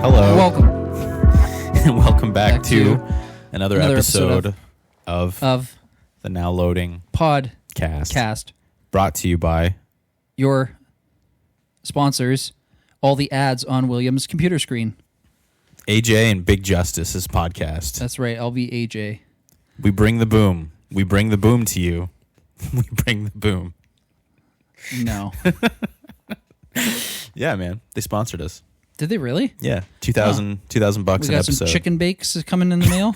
Hello. Welcome. And welcome back to another episode of the Now Loading Podcast. Brought to you by Your sponsors, all the ads on William's computer screen. AJ and Big Justice's podcast. That's right. I'll be AJ. We bring the boom. We bring the boom to you. We bring the boom. No. Yeah, man. They sponsored us. Did they really? Yeah. $2,000 We an got episode. some chicken bakes coming in the mail.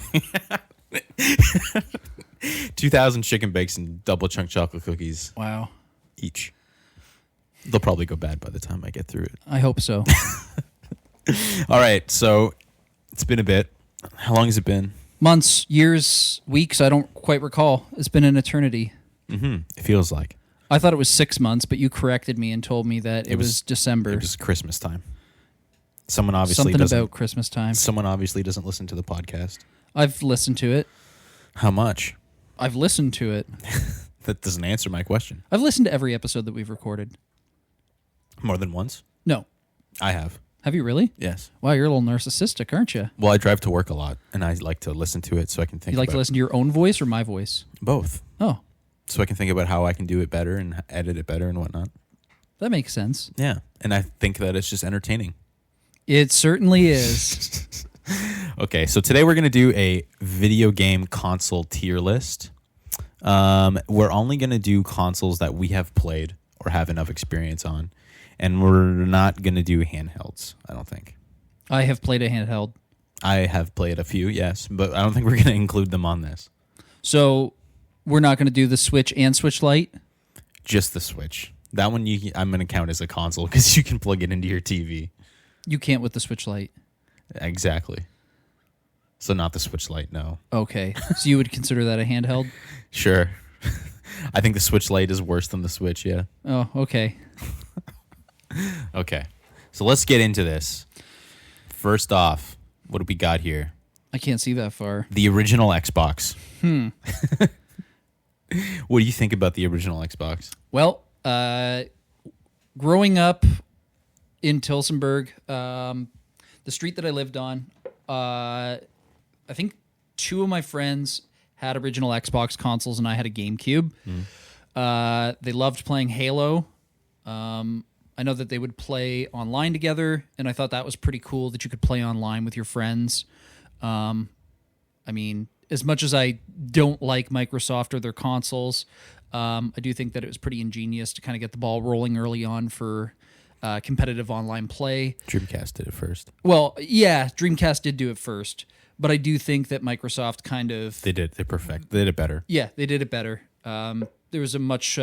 2,000 chicken bakes and double chunk chocolate cookies Wow. each. They'll probably go bad by the time I get through it. I hope so. All right. So it's been a bit. How long has it been? Months, years, weeks, I don't quite recall. It's been an eternity. Mm-hmm. It feels like. I thought it was 6 months, but you corrected me and told me that it was December. It was Christmas time. Someone obviously Something doesn't. about Christmas time. Someone obviously doesn't listen to the podcast. I've listened to it. How much? I've listened to it. That doesn't answer my question. I've listened to every episode that we've recorded. More than once? No. I have. Have you really? Yes. Wow, you're a little narcissistic, aren't you? Well, I drive to work a lot, and I like to listen to it so I can think. You like to listen to your own voice or my voice? Both, Oh, so I can think about how I can do it better and edit it better and whatnot. that makes sense. Yeah, and I think that it's just entertaining. It certainly is. Okay, so today we're going to do a video game console tier list. We're only going to do consoles that we have played or have enough experience on, and we're not going to do handhelds, I don't think. I have played a handheld. I have played a few, yes, but I don't think we're going to include them on this. So we're not going to do the Switch and Switch Lite? Just the Switch. That one I'm going to count as a console because you can plug it into your TV. You can't with the Switch Lite. Exactly. So not the Switch Lite, no. Okay. So you would consider that a handheld? Sure. I think the Switch Lite is worse than the Switch, yeah. Oh, okay. Okay. So let's get into this. First off, what do we got here? I can't see that far. The original Xbox. What do you think about the original Xbox? Well, growing up in Tillsonburg, the street that I lived on, I think two of my friends had original Xbox consoles and I had a GameCube. They loved playing Halo. I know that they would play online together, and I thought that was pretty cool that you could play online with your friends. I mean, as much as I don't like Microsoft or their consoles, I do think that it was pretty ingenious to kind of get the ball rolling early on for competitive online play. Dreamcast did it first. Well, yeah, Dreamcast did do it first, but I do think that Microsoft kind of... They did. They did it better. Yeah, they did it better. There was a much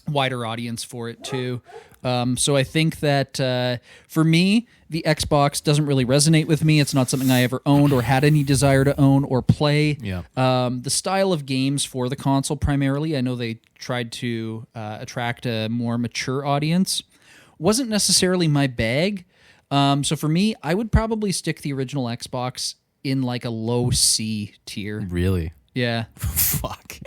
wider audience for it, too. So I think that for me, the Xbox doesn't really resonate with me. It's not something I ever owned or had any desire to own or play. Yeah. The style of games for the console primarily, I know they tried to attract a more mature audience. Wasn't necessarily my bag. So for me, I would probably stick the original Xbox in like a low C tier. Really? Yeah. Fuck.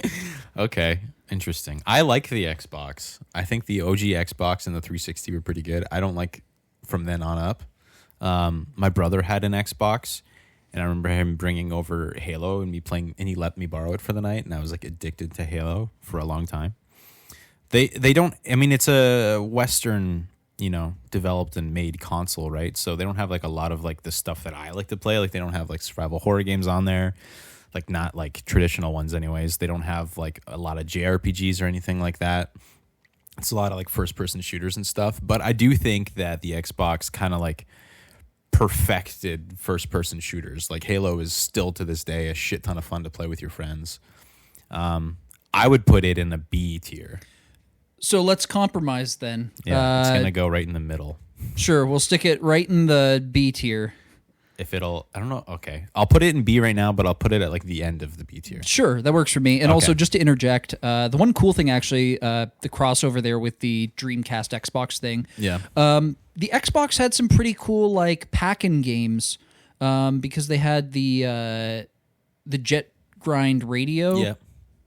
Okay. Interesting. I like the Xbox. I think the OG Xbox and the 360 were pretty good. I don't like from then on up. My brother had an Xbox, and I remember him bringing over Halo and me playing, and he let me borrow it for the night, and I was like addicted to Halo for a long time. They don't. I mean, it's a Western, developed and made console, right? So they don't have like a lot of like the stuff that I like to play. Like they don't have like survival horror games on there. Like not like traditional ones anyways. They don't have like a lot of JRPGs or anything like that. It's a lot of like first person shooters and stuff. But I do think that the Xbox kind of like perfected first person shooters. Like Halo is still to this day a shit ton of fun to play with your friends. I would put it in a B tier. So let's compromise then. Yeah, it's going to go right in the middle. Sure, we'll stick it right in the B tier. If I don't know. Okay. I'll put it in B right now, but I'll put it at like the end of the B tier. Sure, that works for me. And also, just to interject, the one cool thing actually, the crossover there with the Dreamcast Xbox thing. Yeah. The Xbox had some pretty cool like pack-in games because they had the Jet Grind radio. Yeah.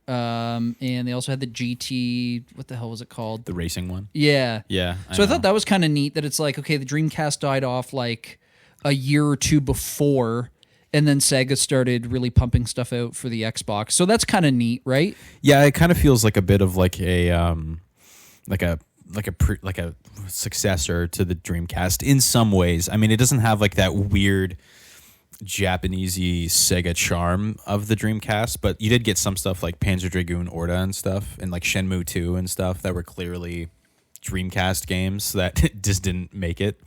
And they also had the GT. What the hell was it called? The racing one. Yeah. Yeah. So I thought that was kind of neat that it's like, okay, the Dreamcast died off like a year or two before, and then Sega started really pumping stuff out for the Xbox. So that's kind of neat, right? Yeah, it kind of feels like a bit of like a successor to the Dreamcast in some ways. I mean, it doesn't have like that weird Japanesey Sega charm of the Dreamcast, but you did get some stuff like Panzer Dragoon Orta and stuff, and like Shenmue 2 and stuff that were clearly Dreamcast games that just didn't make it.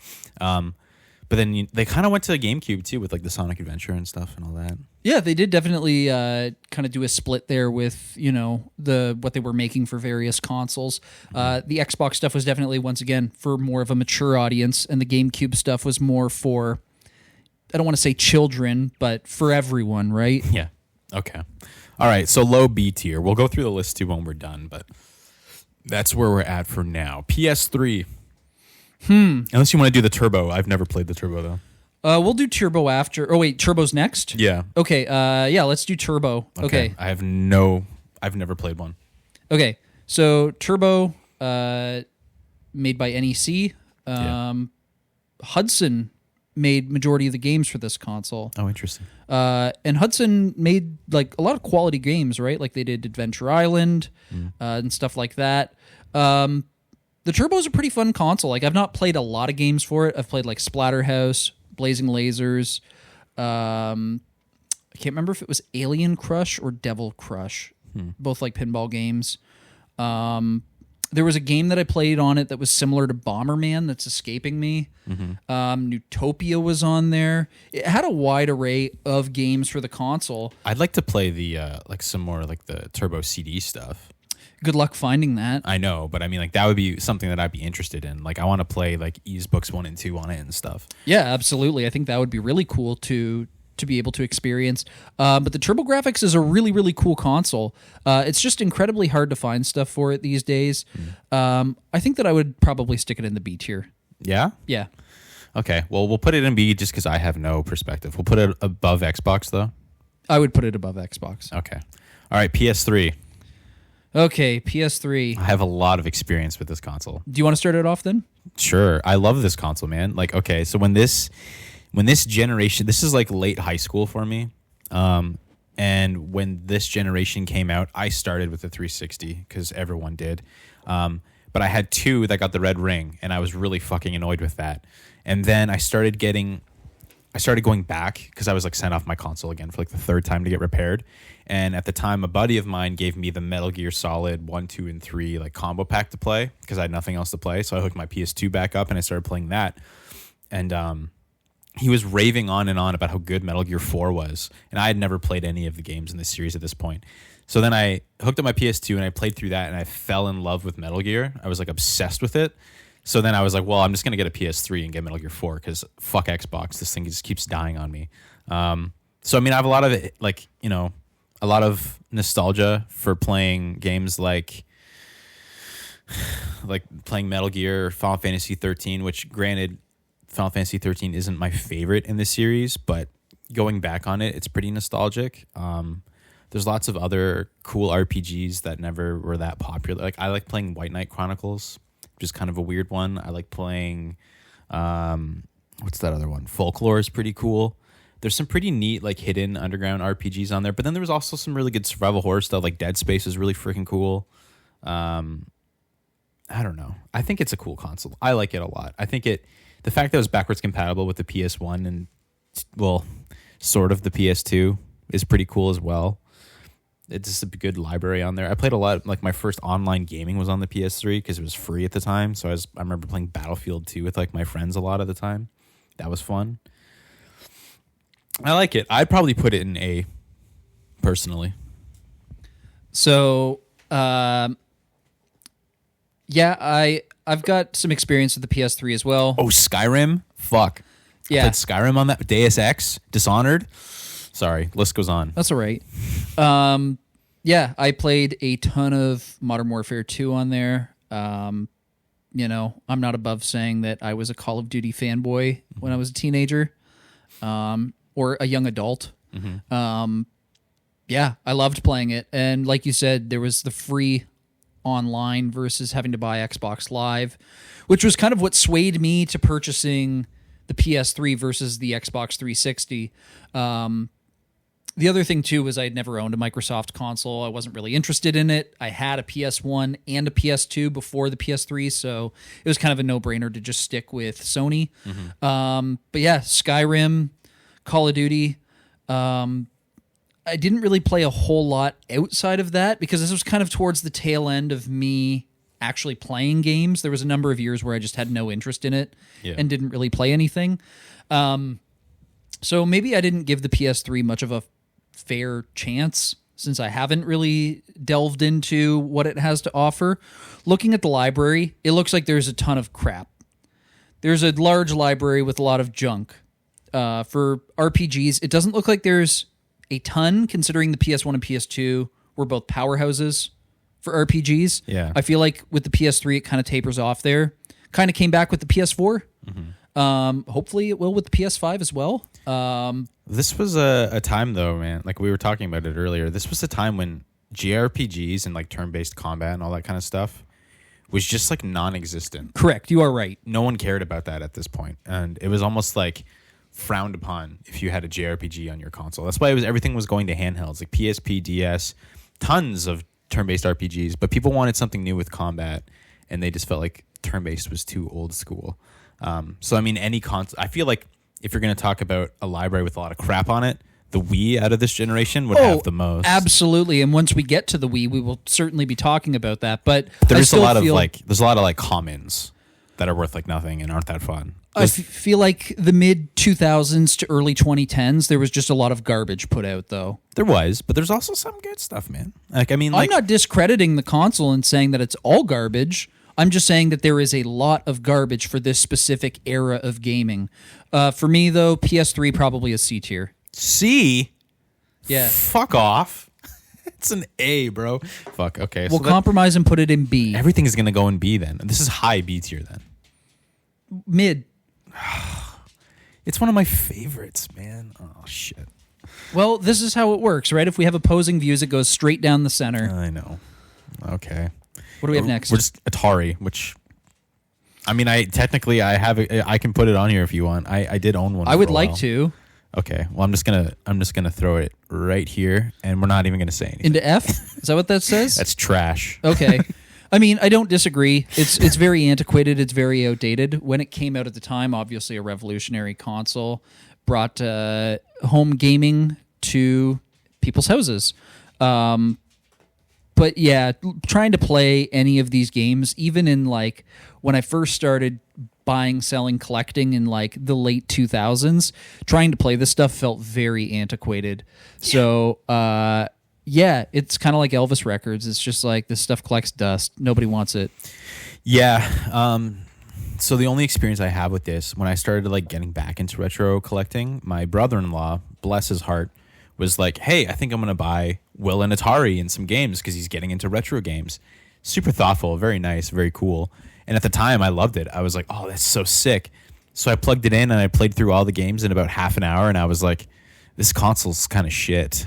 But then they kind of went to GameCube too with like the Sonic Adventure and stuff and all that. Yeah, they did definitely kind of do a split there with, you know, what they were making for various consoles. The Xbox stuff was definitely, once again, for more of a mature audience, and the GameCube stuff was more for, I don't want to say children, but for everyone, right? Yeah. Okay. All right. So low B tier. We'll go through the list too when we're done, but that's where we're at for now. PS3. Unless you want to do the Turbo. I've never played the Turbo though. We'll do Turbo after. Oh wait, Turbo's next? Yeah. Okay. Yeah, let's do Turbo. Okay. I've never played one. Okay. So Turbo, made by NEC. Hudson made majority of the games for this console. Oh, interesting. And Hudson made like a lot of quality games, right? Like they did Adventure Island and stuff like that. The Turbo is a pretty fun console. Like I've not played a lot of games for it. I've played like Splatterhouse, Blazing Lasers. I can't remember if it was Alien Crush or Devil Crush. Both like pinball games. There was a game that I played on it that was similar to Bomberman that's escaping me. Newtopia was on there. It had a wide array of games for the console. I'd like to play the like some more like the Turbo CD stuff. Good luck finding that. I know, but I mean, like that would be something that I'd be interested in. Like, I want to play like Ys Books 1 and 2 on it and stuff. Yeah, absolutely. I think that would be really cool to be able to experience. But the TurboGrafx is a really, really cool console. It's just incredibly hard to find stuff for it these days. I think that I would probably stick it in the B tier. Yeah? Yeah. Okay. Well, we'll put it in B just because I have no perspective. We'll put it above Xbox, though. I would put it above Xbox. Okay. All right. PS3. Okay, PS3. I have a lot of experience with this console. Do you want to start it off then? Sure. I love this console, man. Like, okay, so when this generation, this is like late high school for me. And when this generation came out, I started with the 360 because everyone did. But I had two that got the red ring, and I was really fucking annoyed with that. And then I started going back because I was like sent off my console again for like the third time to get repaired. And at the time, a buddy of mine gave me the Metal Gear Solid 1, 2, and 3 like combo pack to play because I had nothing else to play. So I hooked my PS2 back up and I started playing that. And he was raving on and on about how good Metal Gear 4 was. And I had never played any of the games in this series at this point. So then I hooked up my PS2 and I played through that and I fell in love with Metal Gear. I was like obsessed with it. So then I was like, well, I'm just going to get a PS3 and get Metal Gear 4 because fuck Xbox. This thing just keeps dying on me. So, I mean, I have a lot of, like, you know, a lot of nostalgia for playing games like playing Metal Gear, Final Fantasy 13, which granted, Final Fantasy 13 isn't my favorite in the series, but going back on it, it's pretty nostalgic. There's lots of other cool RPGs that never were that popular. Like I like playing White Knight Chronicles, which is kind of a weird one. I like playing, what's that other one? Folklore is pretty cool. There's some pretty neat like hidden underground RPGs on there, but then there was also some really good survival horror stuff. Like Dead Space is really freaking cool. I don't know. I think it's a cool console. I like it a lot. I think the fact that it was backwards compatible with the PS1 and well, sort of the PS2 is pretty cool as well. It's just a good library on there. I played a lot. Like my first online gaming was on the PS3 because it was free at the time. So I remember playing Battlefield 2 with like my friends a lot of the time. That was fun. I like it. I'd probably put it in A, personally. So, yeah, I've got some experience with the PS3 as well. Oh, Skyrim? Fuck. Yeah. I played Skyrim on that. Deus Ex, Dishonored. Sorry, list goes on. That's all right. Yeah, I played a ton of Modern Warfare 2 on there. You know, I'm not above saying that I was a Call of Duty fanboy when I was a teenager. Or a young adult. Yeah, I loved playing it. And like you said, there was the free online versus having to buy Xbox Live, which was kind of what swayed me to purchasing the PS3 versus the Xbox 360. The other thing too was I had never owned a Microsoft console. I wasn't really interested in it. I had a PS1 and a PS2 before the PS3, so it was kind of a no-brainer to just stick with Sony. But yeah, Skyrim, Call of Duty. I didn't really play a whole lot outside of that because this was kind of towards the tail end of me actually playing games. There was a number of years where I just had no interest in it and didn't really play anything. So maybe I didn't give the PS3 much of a fair chance since I haven't really delved into what it has to offer. Looking at the library, it looks like there's a ton of crap. There's a large library with a lot of junk. For RPGs, it doesn't look like there's a ton, considering the PS1 and PS2 were both powerhouses for RPGs. Yeah. I feel like with the PS3, it kind of tapers off there. Kind of came back with the PS4. Hopefully it will with the PS5 as well. This was a time, though, man. Like we were talking about it earlier. This was a time when JRPGs and like turn-based combat and all that kind of stuff was just like non-existent. Correct. You are right. No one cared about that at this point, and it was almost like frowned upon if you had a JRPG on your console. That's why everything was going to handhelds like PSP, DS, tons of turn-based RPGs. But people wanted something new with combat, and they just felt like turn-based was too old school. So I mean, any console. I feel like if you're going to talk about a library with a lot of crap on it, the Wii out of this generation would have the most. Absolutely. And once we get to the Wii, we will certainly be talking about that. But there's a lot of like commons that are worth like nothing and aren't that fun. I feel like the mid 2000s to early 2010s, there was just a lot of garbage put out, though. There was, but there's also some good stuff, man. Like I mean, I'm not discrediting the console and saying that it's all garbage. I'm just saying that there is a lot of garbage for this specific era of gaming. For me, though, PS3 probably a C tier. C? Yeah. Fuck off. It's an A, bro. Fuck, okay. We'll compromise and put it in B. Everything is going to go in B then. This is high B tier then. Mid. It's one of my favorites, man. Oh, shit. Well, this is how it works, right? If we have opposing views, it goes straight down the center. I know. Okay. What do we have next? We're just Atari, which I mean, I can put it on here if you want. I did own one. I would like to. Okay. Well, I'm just gonna throw it right here, and we're not even gonna say anything. Into F? Is that what that says? That's trash. Okay. I mean, I don't disagree. It's very antiquated. It's very outdated. When it came out at the time, obviously a revolutionary console, brought home gaming to people's houses. But yeah, trying to play any of these games, even in like when I first started buying, selling, collecting in like the late 2000s, trying to play this stuff felt very antiquated. So, yeah, it's kind of like Elvis records. It's just like this stuff collects dust. Nobody wants it. Yeah. So the only experience I have with this, when I started like getting back into retro collecting, my brother-in-law, bless his heart, was like, hey, I think I'm going to buy Will an Atari and some games because he's getting into retro games. Super thoughtful, very nice, very cool. And at the time, I loved it. I was like, oh, that's so sick. So I plugged it in and I played through all the games in about half an hour. And I was like, this console's kind of shit.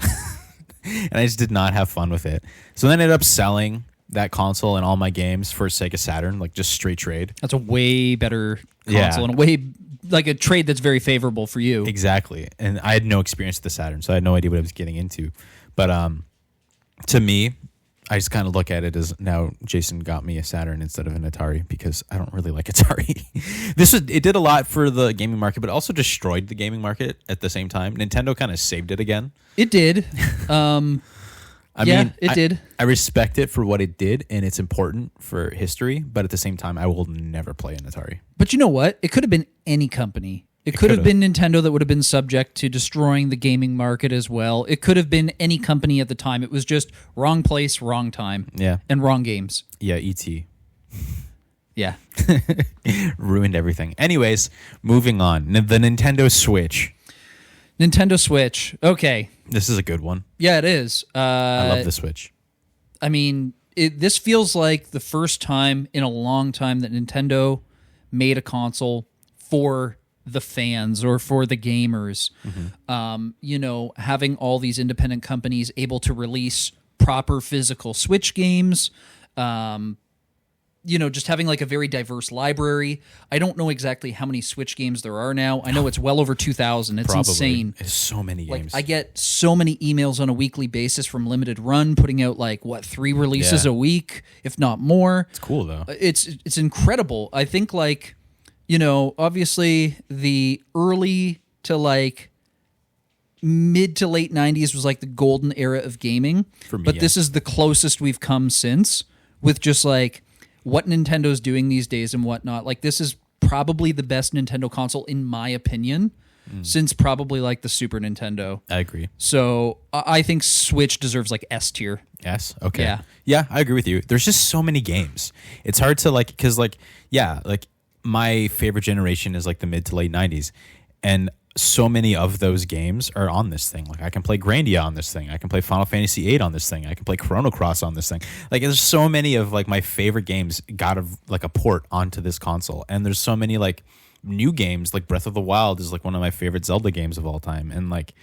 And I just did not have fun with it. So then I ended up selling that console and all my games for Sega Saturn, like just straight trade. That's a way better console and a way like a trade that's very favorable for you. Exactly. And I had no experience with the Saturn, so I had no idea what I was getting into. But to me, I just kind of look at it as now Jason got me a Saturn instead of an Atari because I don't really like Atari. It did a lot for the gaming market, but also destroyed the gaming market at the same time. Nintendo kind of saved it again. It did. I mean, it did. I respect it for what it did, and it's important for history, but at the same time, I will never play an Atari. But you know what? It could have been any company. It could have been Nintendo that would have been subject to destroying the gaming market as well. It could have been any company at the time. It was just wrong place, wrong time. Yeah. And wrong games. Yeah, E.T. Yeah. Ruined everything. Anyways, moving on. The Nintendo Switch. Nintendo Switch. Okay. This is a good one. Yeah, it is. I love the Switch. I mean, this feels like the first time in a long time that Nintendo made a console for the fans or for the gamers. Mm-hmm. Having all these independent companies able to release proper physical Switch games, just having like a very diverse library. I don't know exactly how many Switch games there are now. I know it's well over 2,000. It's Probably. insane. It's so many Like games. I get so many emails on a weekly basis from Limited Run putting out like 3 releases Yeah. a week, if not more. It's cool though. It's incredible. I think like, obviously the early to like mid to late 90s was like the golden era of gaming. For me, but yeah. this is the closest we've come since with just like what Nintendo's doing these days and whatnot. Like this is probably the best Nintendo console in my opinion since probably like the Super Nintendo. I agree. So I think Switch deserves like S tier. Yes. Okay. Yeah. Yeah, I agree with you. There's just so many games. It's hard to like, because like, yeah, like my favorite generation is like the mid to late 90s. And so many of those games are on this thing. Like I can play Grandia on this thing. I can play Final Fantasy VIII on this thing. I can play Chrono Cross on this thing. Like there's so many of like my favorite games got like a port onto this console. And there's so many like new games, like Breath of the Wild is like one of my favorite Zelda games of all time. And like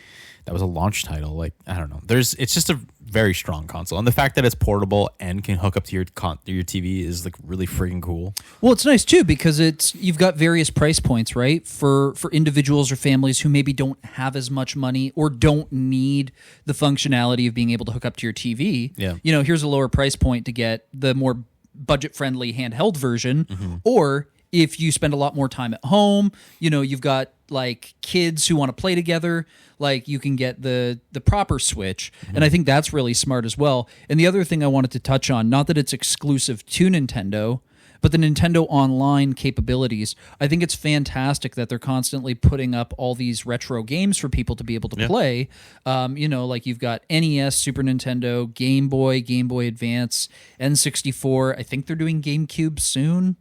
that was a launch title. Like I don't know. It's just a very strong console. And the fact that it's portable and can hook up to your TV is like really freaking cool. Well, it's nice too because you've got various price points, right? For individuals or families who maybe don't have as much money or don't need the functionality of being able to hook up to your TV. Yeah. Here's a lower price point to get the more budget-friendly handheld version. Mm-hmm. Or if you spend a lot more time at home, you've got like kids who want to play together, like you can get the proper Switch. And I think that's really smart as well. And the other thing I wanted to touch on, not that it's exclusive to Nintendo, but the Nintendo Online capabilities. I think it's fantastic that they're constantly putting up all these retro games for people to be able to play. Like you've got NES, Super Nintendo, Game Boy Advance, N64. I think they're doing GameCube soon.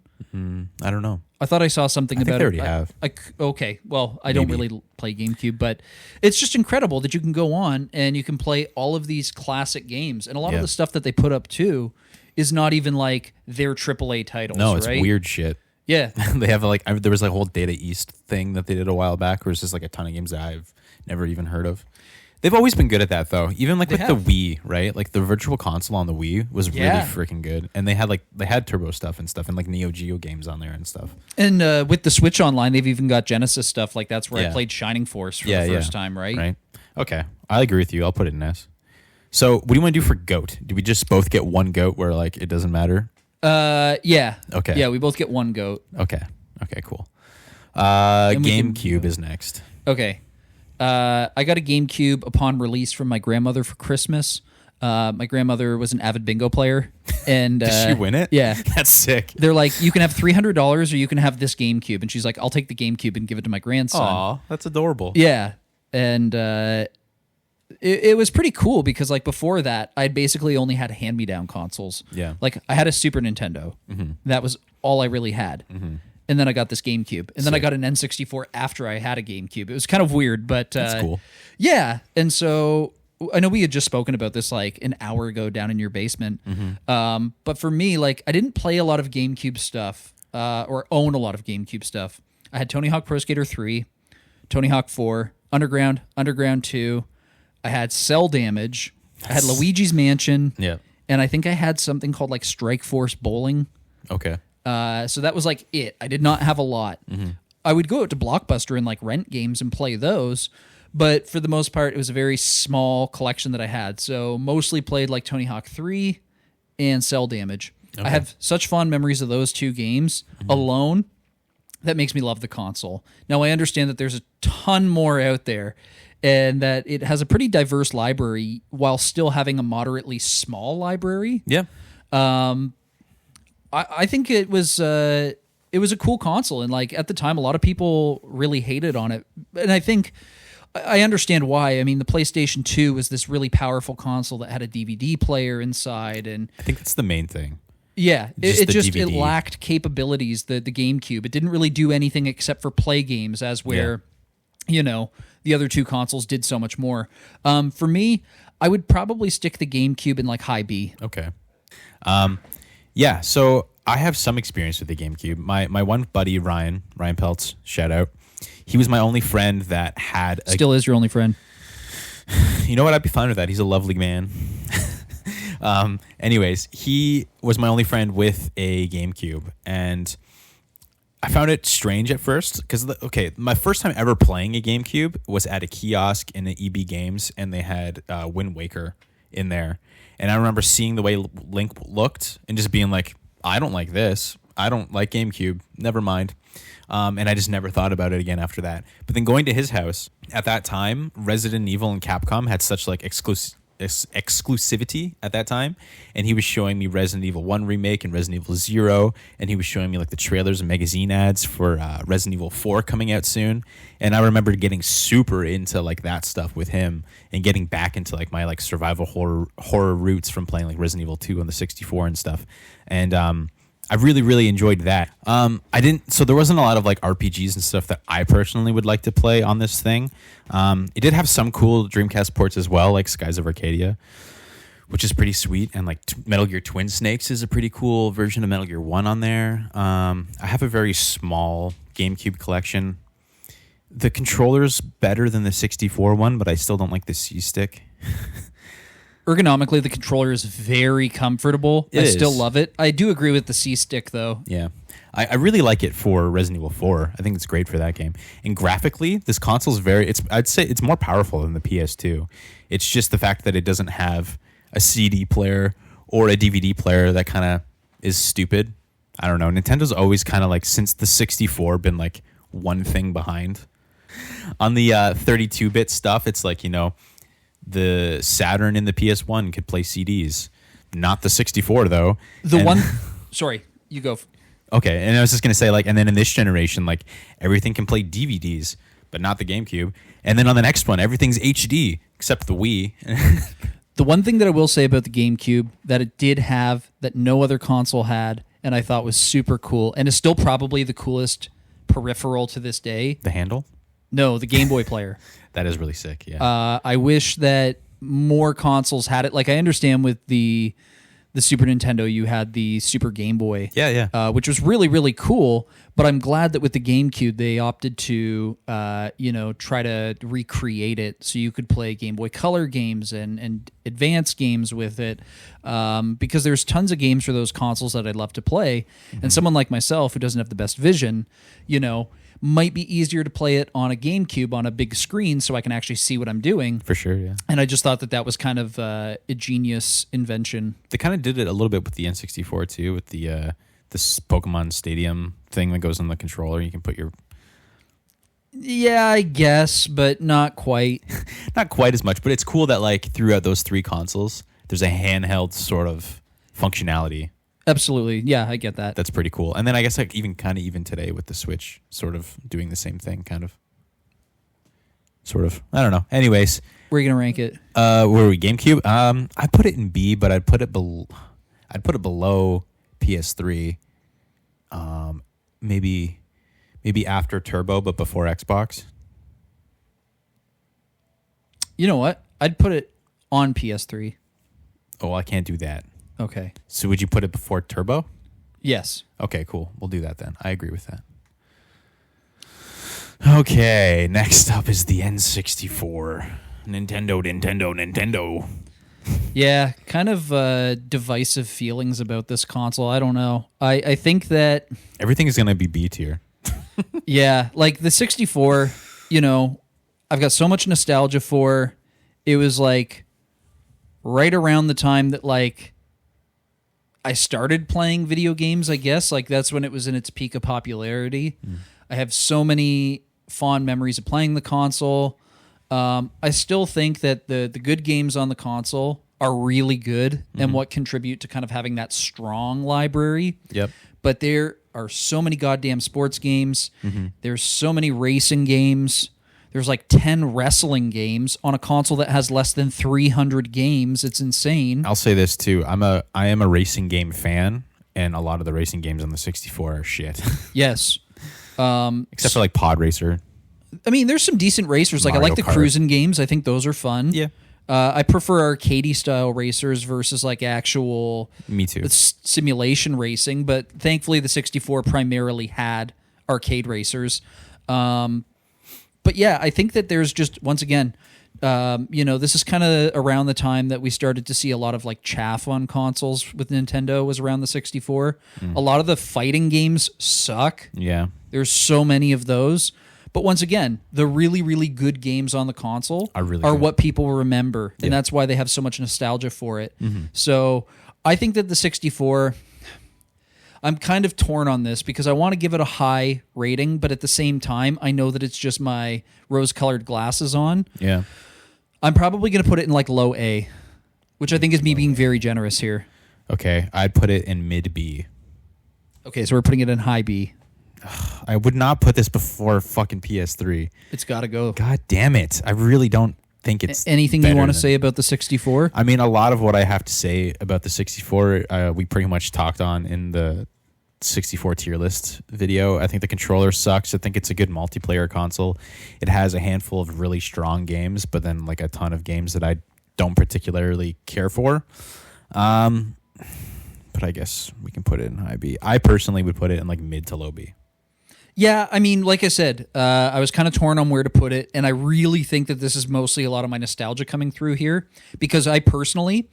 I don't know. I thought I saw something think about they it. already have. Okay, well, I don't Maybe. really play GameCube, but it's just incredible that you can go on and you can play all of these classic games. And a lot Yeah. of the stuff that they put up too is not even like their AAA titles, No, it's right? weird shit. Yeah. They have like there was like a whole Data East thing that they did a while back where it's just like a ton of games that I've never even heard of. They've always been good at that though. Even like with have. the Wii, right? Like the Virtual Console on the Wii was Yeah. really freaking good. And they had Turbo stuff and like Neo Geo games on there and stuff. And with the Switch Online, they've even got Genesis stuff. Like that's where I Yeah. played Shining Force for the first time, right? Right. Okay. I agree with you. I'll put it in S. So what do you want to do for GOAT? Do we just both get one GOAT where like it doesn't matter? Yeah. Okay. Yeah, we both get one GOAT. Okay. Okay, cool. we can- GameCube is next. Okay. I got a GameCube upon release from my grandmother for Christmas. My grandmother was an avid bingo player, and Did she win it? Yeah. That's sick. They're like, you can have $300 or you can have this GameCube, and she's like, I'll take the GameCube and give it to my grandson. Aw, that's adorable. Yeah, and it was pretty cool because like before that, I'd basically only had hand-me-down consoles. Yeah. Like I had a Super Nintendo. That was all I really had. And then I got this GameCube, and then I Sick. got an N64 after I had a GameCube. It was kind of weird, but That's cool. Yeah, and so I know we had just spoken about this like an hour ago down in your basement. But for me, like I didn't play a lot of GameCube stuff or own a lot of GameCube stuff. I had Tony Hawk Pro Skater 3, Tony Hawk 4, Underground, Underground 2. I had Cell Damage. I had Luigi's Mansion. Yeah. And I think I had something called like Strike Force Bowling. Okay. So that was like it. I did not have a lot. I would go out to Blockbuster and like rent games and play those. But for the most part, it was a very small collection that I had. So mostly played like Tony Hawk 3 and Cell Damage. I have such fond memories of those two games alone. That makes me love the console. Now, I understand that there's a ton more out there and that it has a pretty diverse library while still having a moderately small library. Yeah. I think it was a cool console, and like at the time, a lot of people really hated on it, and I think I understand why. I mean, the PlayStation 2 was this really powerful console that had a DVD player inside, and I think that's the main thing. yeah, Just it the just DVD. lacked capabilities. The GameCube, it didn't really do anything except for play games, as where the other two consoles did so much more. For me, I would probably stick the GameCube in like high B. Okay. Yeah, so I have some experience with the GameCube. My one buddy, Ryan Peltz, shout out. He was my only friend that had a... Still is your only friend. You know what? I'd be fine with that. He's a lovely man. Anyways, he was my only friend with a GameCube, and I found it strange at first because, okay, my first time ever playing a GameCube was at a kiosk in the EB Games, and they had Wind Waker in there. And I remember seeing the way Link looked and just being like, I don't like this. I don't like GameCube. Never mind. And I just never thought about it again after that. But then going to his house, at that time, Resident Evil and Capcom had such like exclusivity at that time, and he was showing me Resident Evil 1 remake and Resident Evil 0, and he was showing me like the trailers and magazine ads for Resident Evil 4 coming out soon. And I remember getting super into like that stuff with him and getting back into like my like survival horror roots from playing like Resident Evil 2 on the 64 and stuff. And I really, really enjoyed that. So there wasn't a lot of like RPGs and stuff that I personally would like to play on this thing. It did have some cool Dreamcast ports as well, like Skies of Arcadia, which is pretty sweet. And like Metal Gear Twin Snakes is a pretty cool version of Metal Gear 1 on there. I have a very small GameCube collection. The controller's better than the 64 one, but I still don't like the C-Stick. Ergonomically, the controller is very comfortable. I still love it. I do agree with the C-Stick, though. Yeah. I really like it for Resident Evil 4. I think it's great for that game. And graphically, this console's I'd say it's more powerful than the PS2. It's just the fact that it doesn't have a CD player or a DVD player that kind of is stupid. I don't know. Nintendo's always kind of like, since the 64, been like one thing behind. On the 32-bit stuff, it's like, the Saturn and the PS1 could play CDs. Not the 64, though. Sorry, you go. Okay, and I was just going to say, like, and then in this generation, like, everything can play DVDs, but not the GameCube. And then on the next one, everything's HD, except the Wii. The one thing that I will say about the GameCube that it did have that no other console had, and I thought was super cool, and is still probably the coolest peripheral to this day. The handle? No, the Game Boy player. That is really sick, yeah. I wish that more consoles had it. Like, I understand with the Super Nintendo, you had the Super Game Boy. Yeah. Which was really, really cool. But I'm glad that with the GameCube, they opted to, try to recreate it so you could play Game Boy Color games and advanced games with it. Because there's tons of games for those consoles that I'd love to play. Mm-hmm. And someone like myself who doesn't have the best vision, might be easier to play it on a GameCube on a big screen so I can actually see what I'm doing. For sure, yeah. And I just thought that was kind of a genius invention. They kind of did it a little bit with the N64 too, with the Pokemon Stadium thing that goes on the controller. You can put your... Yeah, I guess, but not quite. Not quite as much, but it's cool that like throughout those three consoles, there's a handheld sort of functionality. Absolutely. Yeah, I get that. That's pretty cool. And then I guess like even today with the Switch sort of doing the same thing, kind of. Sort of. I don't know. Anyways. Where are you going to rank it? Where are we? GameCube? I put it in B, but I'd put it below PS3. Maybe after Turbo, but before Xbox. You know what? I'd put it on PS3. Oh, I can't do that. Okay. So would you put it before Turbo? Yes. Okay, cool. We'll do that then. I agree with that. Okay, next up is the N64. Nintendo. Yeah, kind of divisive feelings about this console. I don't know. I think that... Everything is going to be B tier. Yeah, like the 64, I've got so much nostalgia for. It was like right around the time that like I started playing video games, I guess. Like that's when it was in its peak of popularity. I have so many fond memories of playing the console. I still think that the good games on the console are really good and what contribute to kind of having that strong library. Yep. But there are so many goddamn sports games. There's so many racing games. There's like 10 wrestling games on a console that has less than 300 games. It's insane. I'll say this too. I am a racing game fan, and a lot of the racing games on the 64 are shit. Yes. Except for like Pod Racer. I mean, there's some decent racers. Like I like the Kart. cruising games. I think those are fun. Yeah. I prefer arcadey style racers versus like actual Me too. Simulation racing. But thankfully, the 64 primarily had arcade racers. But yeah, I think that there's just, once again, This is kind of around the time that we started to see a lot of like chaff on consoles with Nintendo was around the 64. A lot of the fighting games suck. Yeah. There's so many of those. But once again, the really, really good games on the console Are really are good. what people remember. And Yeah. that's why they have so much nostalgia for it. So I think that the 64, I'm kind of torn on this because I want to give it a high rating, but at the same time, I know that it's just my rose-colored glasses on. Yeah. I'm probably going to put it in like low A, which I think is me being very generous here. Okay. I'd put it in mid B. Okay, so we're putting it in high B. I would not put this before fucking PS3. It's got to go. God damn it. I really don't think it's Anything you better want to than- say about the 64? I mean, a lot of what I have to say about the 64, we pretty much talked on in the 64 tier list video. I think the controller sucks. I think it's a good multiplayer console. It has a handful of really strong games, but then like a ton of games that I don't particularly care for. But I guess we can put it in high B. I personally would put it in like mid to low B. Yeah, I mean, like I said, I was kind of torn on where to put it, and I really think that this is mostly a lot of my nostalgia coming through here because I personally,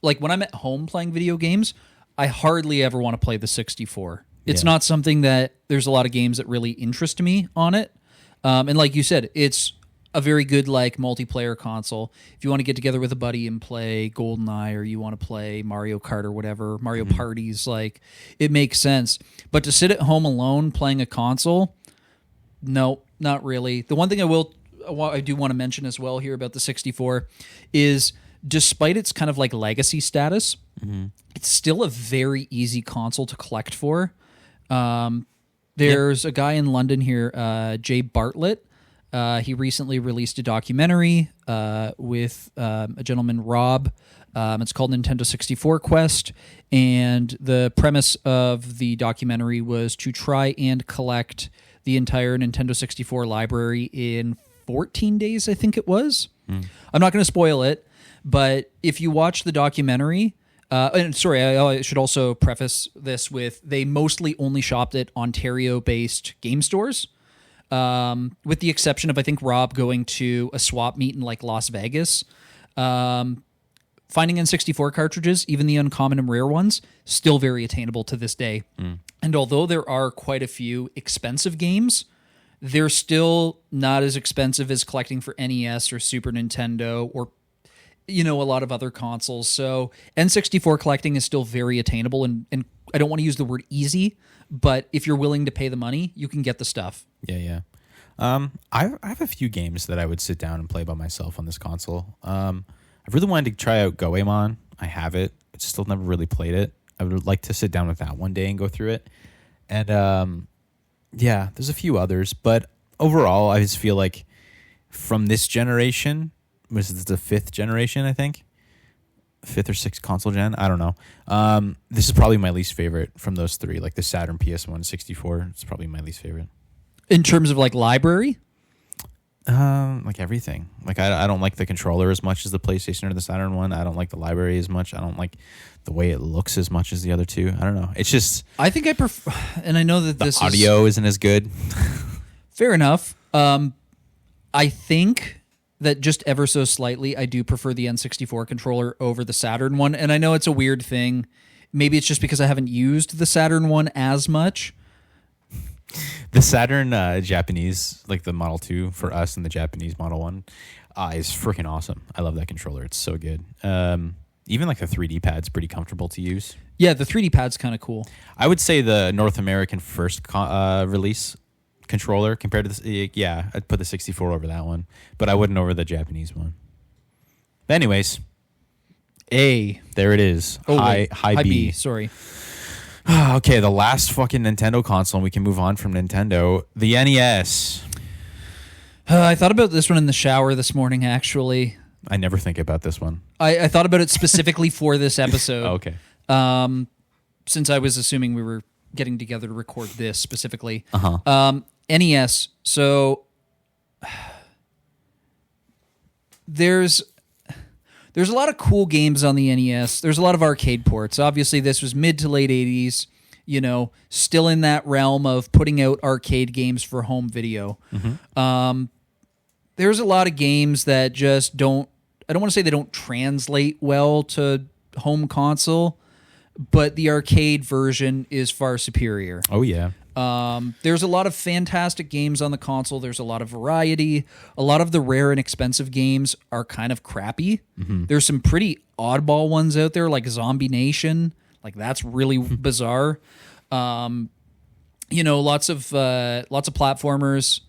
like when I'm at home playing video games, I hardly ever want to play the 64. It's Yeah. not something that there's a lot of games that really interest me on it. And like you said, it's a very good like multiplayer console. If you want to get together with a buddy and play GoldenEye or you want to play Mario Kart or whatever, Mario Parties, like it makes sense. But to sit at home alone playing a console, no, not really. The one thing I do want to mention as well here about the 64 is despite its kind of like legacy status, it's still a very easy console to collect for. There's a guy in London here, Jay Bartlett. He recently released a documentary with a gentleman, Rob. It's called Nintendo 64 Quest. And the premise of the documentary was to try and collect the entire Nintendo 64 library in 14 days, I think it was. I'm not going to spoil it, but if you watch the documentary, and sorry, I should also preface this with they mostly only shopped at Ontario-based game stores. With the exception of, I think, Rob going to a swap meet in like Las Vegas. Finding N64 cartridges, even the uncommon and rare ones, still very attainable to this day. And although there are quite a few expensive games, they're still not as expensive as collecting for NES or Super Nintendo or a lot of other consoles. So N64 collecting is still very attainable, and I don't want to use the word easy, but if you're willing to pay the money, you can get the stuff. Yeah. I have a few games that I would sit down and play by myself on this console. I really wanted to try out Goemon. I have it. I still never really played it. I would like to sit down with that one day and go through it. And yeah, there's a few others, but overall, I just feel like from this generation, was it the fifth generation, I think? Fifth or sixth console gen? I don't know. This is probably my least favorite from those three. Like the Saturn, PS1, 64. It's probably my least favorite. In terms of like library? Like everything. Like I don't like the controller as much as the PlayStation or the Saturn one. I don't like the library as much. I don't like the way it looks as much as the other two. I don't know. It's just I think I prefer, and I know that the this audio isn't as good. fair enough. I think that just ever so slightly, I do prefer the N64 controller over the Saturn one. And I know it's a weird thing. Maybe it's just because I haven't used the Saturn one as much. The Saturn Japanese, like the Model 2 for us and the Japanese Model 1 is freaking awesome. I love that controller. It's so good. Even like the 3D pad's pretty comfortable to use. Yeah, the 3D pad's kind of cool. I would say the North American first release controller compared to this, yeah, I'd put the 64 over that one, but I wouldn't over the Japanese one. But anyways, there it is. High B. Sorry. Okay, the last fucking Nintendo console, and we can move on from Nintendo. The NES. I thought about this one in the shower this morning, actually. I never think about this one. I thought about it specifically for this episode. Okay. Since I was assuming we were getting together to record this specifically. Uh-huh. NES. So there's a lot of cool games on the NES. There's a lot of arcade ports. Obviously, this was mid to late 80s, still in that realm of putting out arcade games for home video. there's a lot of games that just don't. I don't want to say they don't translate well to home console, but the arcade version is far superior. Oh yeah. There's a lot of fantastic games on the console. There's a lot of variety. A lot of the rare and expensive games are kind of crappy. There's some pretty oddball ones out there, like Zombie Nation. Like that's really bizarre. Lots of platformers.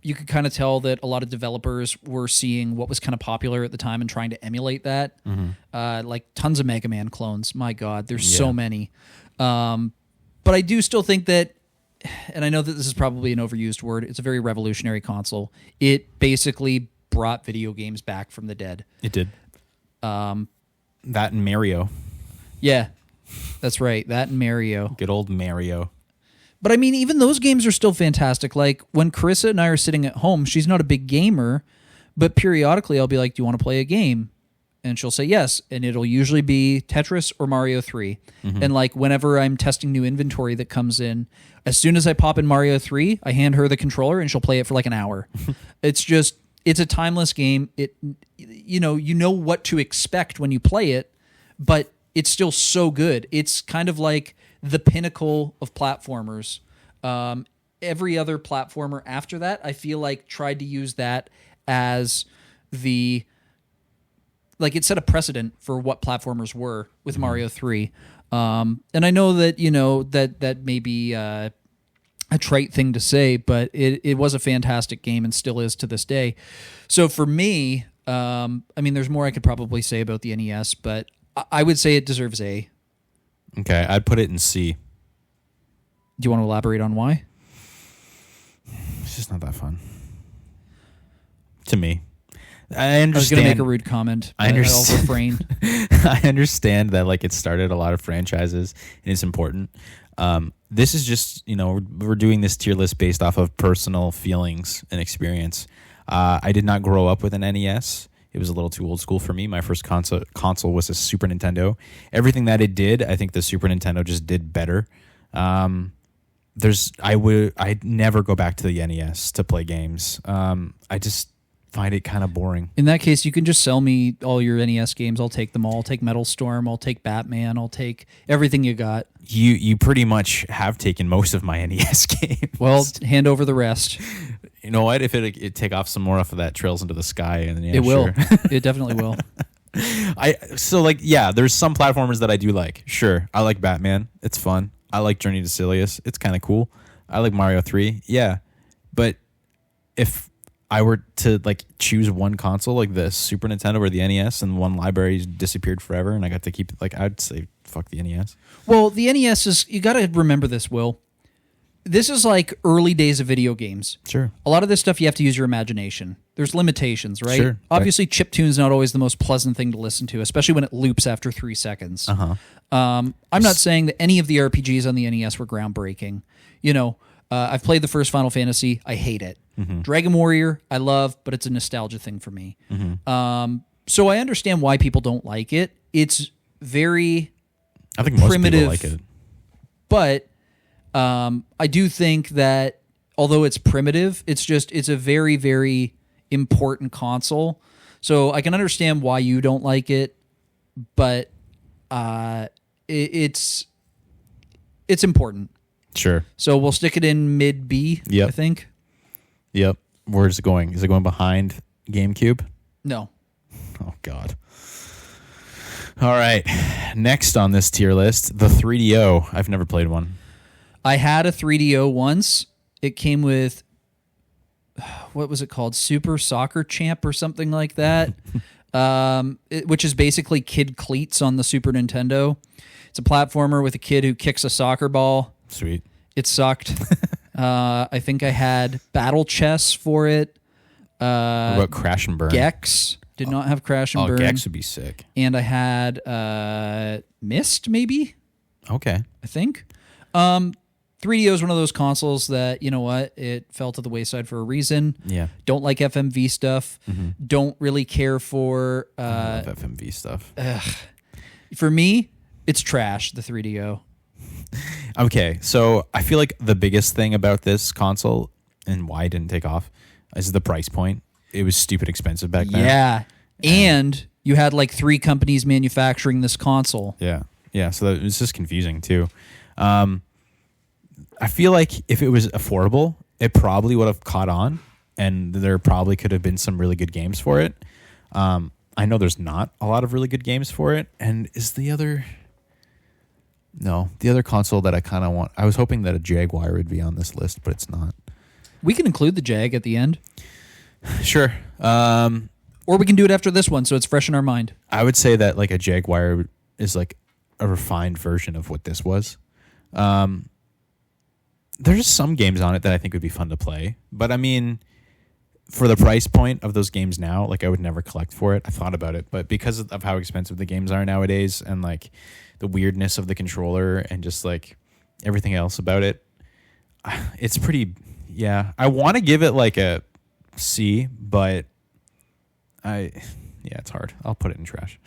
You could kind of tell that a lot of developers were seeing what was kind of popular at the time and trying to emulate that. Like tons of Mega Man clones. My God, there's so many. But I do still think that, and I know that this is probably an overused word, it's a very revolutionary console. It basically brought video games back from the dead. It did. That and Mario. Yeah, that's right. That and Mario. Good old Mario. But I mean, even those games are still fantastic. Like when Carissa and I are sitting at home, she's not a big gamer, but periodically I'll be like, do you want to play a game? And she'll say yes. And it'll usually be Tetris or Mario 3. And like whenever I'm testing new inventory that comes in, as soon as I pop in Mario 3, I hand her the controller and she'll play it for like an hour. It's a timeless game. You know what to expect when you play it, but it's still so good. It's kind of like the pinnacle of platformers. Every other platformer after that, I feel like tried to use that as it set a precedent for what platformers were with Mario 3. And I know that, that may be a trite thing to say, but it was a fantastic game and still is to this day. So for me, there's more I could probably say about the NES, but I would say it deserves A. Okay, I'd put it in C. Do you want to elaborate on why? It's just not that fun. To me. I understand. I was going to make a rude comment. I understand. I'll refrain. I understand that it started a lot of franchises and it's important. This is just, we're doing this tier list based off of personal feelings and experience. I did not grow up with an NES. It was a little too old school for me. My first console was a Super Nintendo. Everything that it did, I think the Super Nintendo just did better. I'd never go back to the NES to play games. I just find it kind of boring. In that case, you can just sell me all your NES games. I'll take them all. I'll take Metal Storm. I'll take Batman. I'll take everything you got. You pretty much have taken most of my NES games. Well, hand over the rest. You know what? If it take off some more off of that Trails into the Sky, and then it will. It definitely will. There's some platformers that I do like. Sure, I like Batman. It's fun. I like Journey to Silius. It's kind of cool. I like Mario 3. Yeah, but if I were to choose one console, like the Super Nintendo or the NES, and one library disappeared forever, and I got to keep it, I'd say fuck the NES. Well, the NES is, you got to remember this, Will. This is like early days of video games. Sure. A lot of this stuff you have to use your imagination. There's limitations, right? Sure. Obviously, chiptune's not always the most pleasant thing to listen to, especially when it loops after 3 seconds. I'm not saying that any of the RPGs on the NES were groundbreaking. I've played the first Final Fantasy. I hate it. Dragon Warrior, I love, but it's a nostalgia thing for me. So I understand why people don't like it. It's very I think most primitive, people like it. But I do think that although it's primitive, it's a very, very important console. So I can understand why you don't like it, but it's important. Sure. So we'll stick it in mid B, Yep. I think. Yep. Where's it going? Is it going behind GameCube? No. Oh, God. All right. Next on this tier list, the 3DO. I've never played one. I had a 3DO once. It came with, what was it called? Super Soccer Champ or something like that, which is basically Kid Cleats on the Super Nintendo. It's a platformer with a kid who kicks a soccer ball. Sweet. It sucked. I think I had Battle Chess for it. What about Crash and Burn? Gex. Did not have Crash and Burn. Gex would be sick. And I had Myst, maybe? Okay. I think. 3DO is one of those consoles that, you know what, it fell to the wayside for a reason. Yeah. Don't like FMV stuff. Don't really care for... I love FMV stuff. For me, it's trash, the 3DO. Okay, so I feel like the biggest thing about this console and why it didn't take off is the price point. it was stupid expensive back then. Yeah. And you had like 3 companies manufacturing this console. Yeah. Yeah. So that, it's just confusing too. I feel like if it was affordable, it probably would have caught on, and there probably could have been some really good games for it. I know there's not a lot of really good games for it. And is the other console that I kind of want? I was hoping that a Jaguar would be on this list, but it's not. We can include the Jag at the end, Sure. or we can do it after this one, so it's fresh in our mind. I would say that like a Jaguar is like a refined version of what this was. There's some games on it that I think would be fun to play, but I mean, for the price point of those games now, like I would never collect for it. I thought about it, but because of how expensive the games are nowadays, and like the weirdness of the controller and just like everything else about it, it's pretty. Yeah, I want to give it like a C, but it's hard. I'll put it in trash,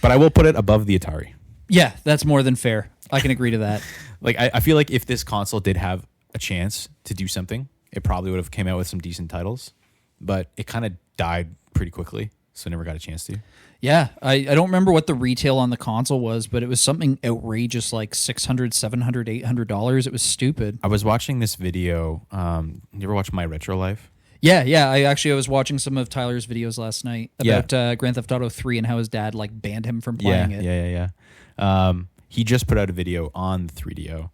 but I will put it above the Atari. Yeah, that's more than fair. I can agree to that. Like I feel like if this console did have a chance to do something, it probably would have came out with some decent titles, but it kind of died pretty quickly, so never got a chance to. Yeah, I don't remember what the retail on the console was, but it was something outrageous, like $600, $700, $800. It was stupid. I was watching this video. You ever watch My Retro Life? Yeah. I was watching some of Tyler's videos last night about Grand Theft Auto 3 and how his dad like banned him from playing it. Yeah. He just put out a video on the 3DO,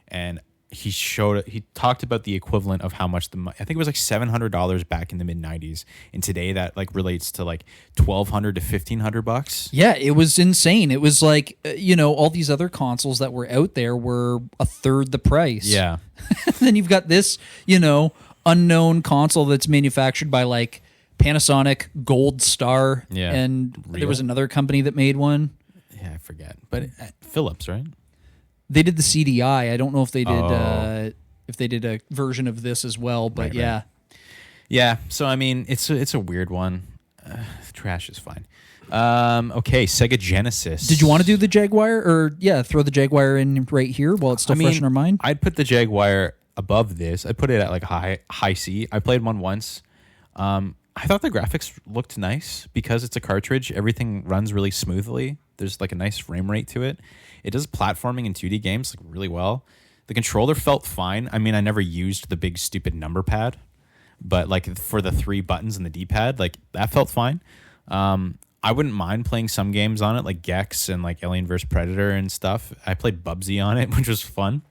and he talked about the equivalent of how much I think it was like $700 back in the mid 90s, and today that like relates to like $1,200 to $1,500. Yeah, it was insane. It was like all these other consoles that were out there were a third the price. Yeah. Then you've got this unknown console that's manufactured by like Panasonic, Gold Star, and there was another company that made one. Yeah, I forget, but Philips, right? They did the CDI. I don't know if they did a version of this as well, but right. Yeah. So I mean, it's a weird one. Trash is fine. Okay, Sega Genesis. Did you want to do the Jaguar, or throw the Jaguar in right here while it's still fresh in our mind? I'd put the Jaguar above this. I'd put it at like high C. I played one once. I thought the graphics looked nice because it's a cartridge. Everything runs really smoothly. There's like a nice frame rate to it. It does platforming in 2D games like really well. The controller felt fine. I mean, I never used the big stupid number pad, but like for the 3 buttons and the D-pad, like that felt fine. I wouldn't mind playing some games on it, like Gex and like Alien vs Predator and stuff. I played Bubsy on it, which was fun.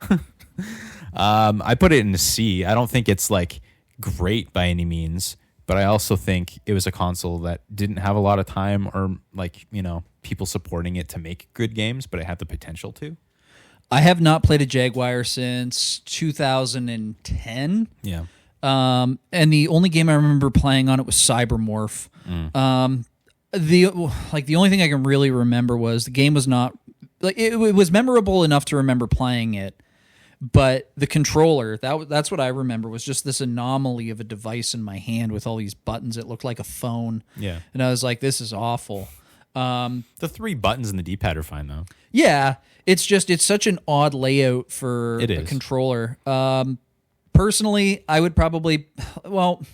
I put it in a C. I don't think it's like great by any means, but I also think it was a console that didn't have a lot of time or like, people supporting it to make good games, but it had the potential to. I have not played a Jaguar since 2010. Yeah. And the only game I remember playing on it was Cybermorph. The only thing I can really remember was the game was not like it was memorable enough to remember playing it, but the controller, that's what I remember, was just this anomaly of a device in my hand with all these buttons. It looked like a phone. Yeah. And I was like, this is awful. The 3 buttons in the D-pad are fine though. Yeah, it's such an odd layout for a controller. Personally, I would probably, the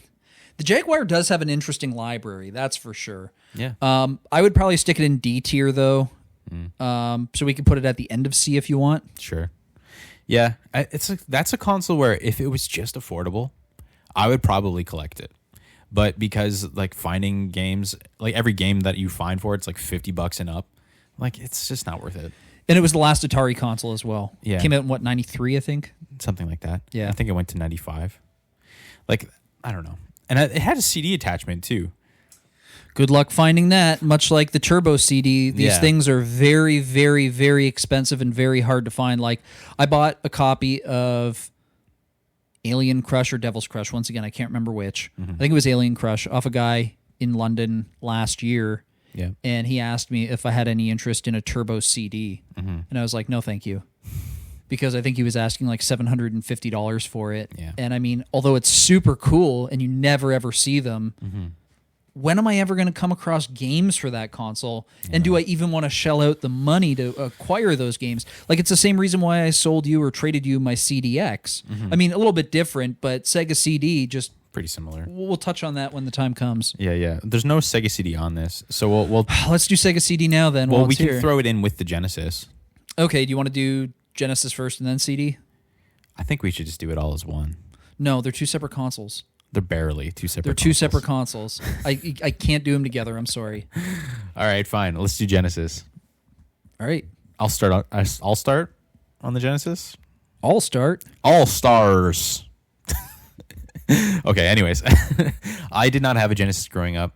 Jaguar does have an interesting library, that's for sure. Yeah. I would probably stick it in D tier though. So we can put it at the end of C if you want. Sure. Yeah, that's a console where if it was just affordable, I would probably collect it. But because like finding games, like every game that you find for it's like $50 and up, like it's just not worth it. And it was the last Atari console as well. Yeah. Came out in 93, I think? Something like that. Yeah. I think it went to 95. Like, I don't know. And it had a CD attachment too. Good luck finding that. Much like the Turbo CD, these things are very, very, very expensive and very hard to find. Like, I bought a copy of Alien Crush or Devil's Crush. Once again, I can't remember which. I think it was Alien Crush off a guy in London last year. Yeah. And he asked me if I had any interest in a Turbo CD. And I was like, no, thank you. Because I think he was asking like $750 for it. Yeah. And I mean, although it's super cool and you never ever see them, when am I ever going to come across games for that console? And do I even want to shell out the money to acquire those games? Like, it's the same reason why I sold you or traded you my CDX. I mean, a little bit different, but Sega CD just pretty similar. We'll touch on that when the time comes. Yeah. There's no Sega CD on this, so we'll Let's do Sega CD now then. well, while we it's can here. throw it in with the Genesis. Okay, do you want to do Genesis first and then CD? I think we should just do it all as one. No, they're two separate consoles. They're barely two separate. They're two separate consoles. I can't do them together. I'm sorry. All right, fine. Let's do Genesis. All right, I'll start. I'll start on the Genesis. I'll start. All stars. Okay. Anyways, I did not have a Genesis growing up.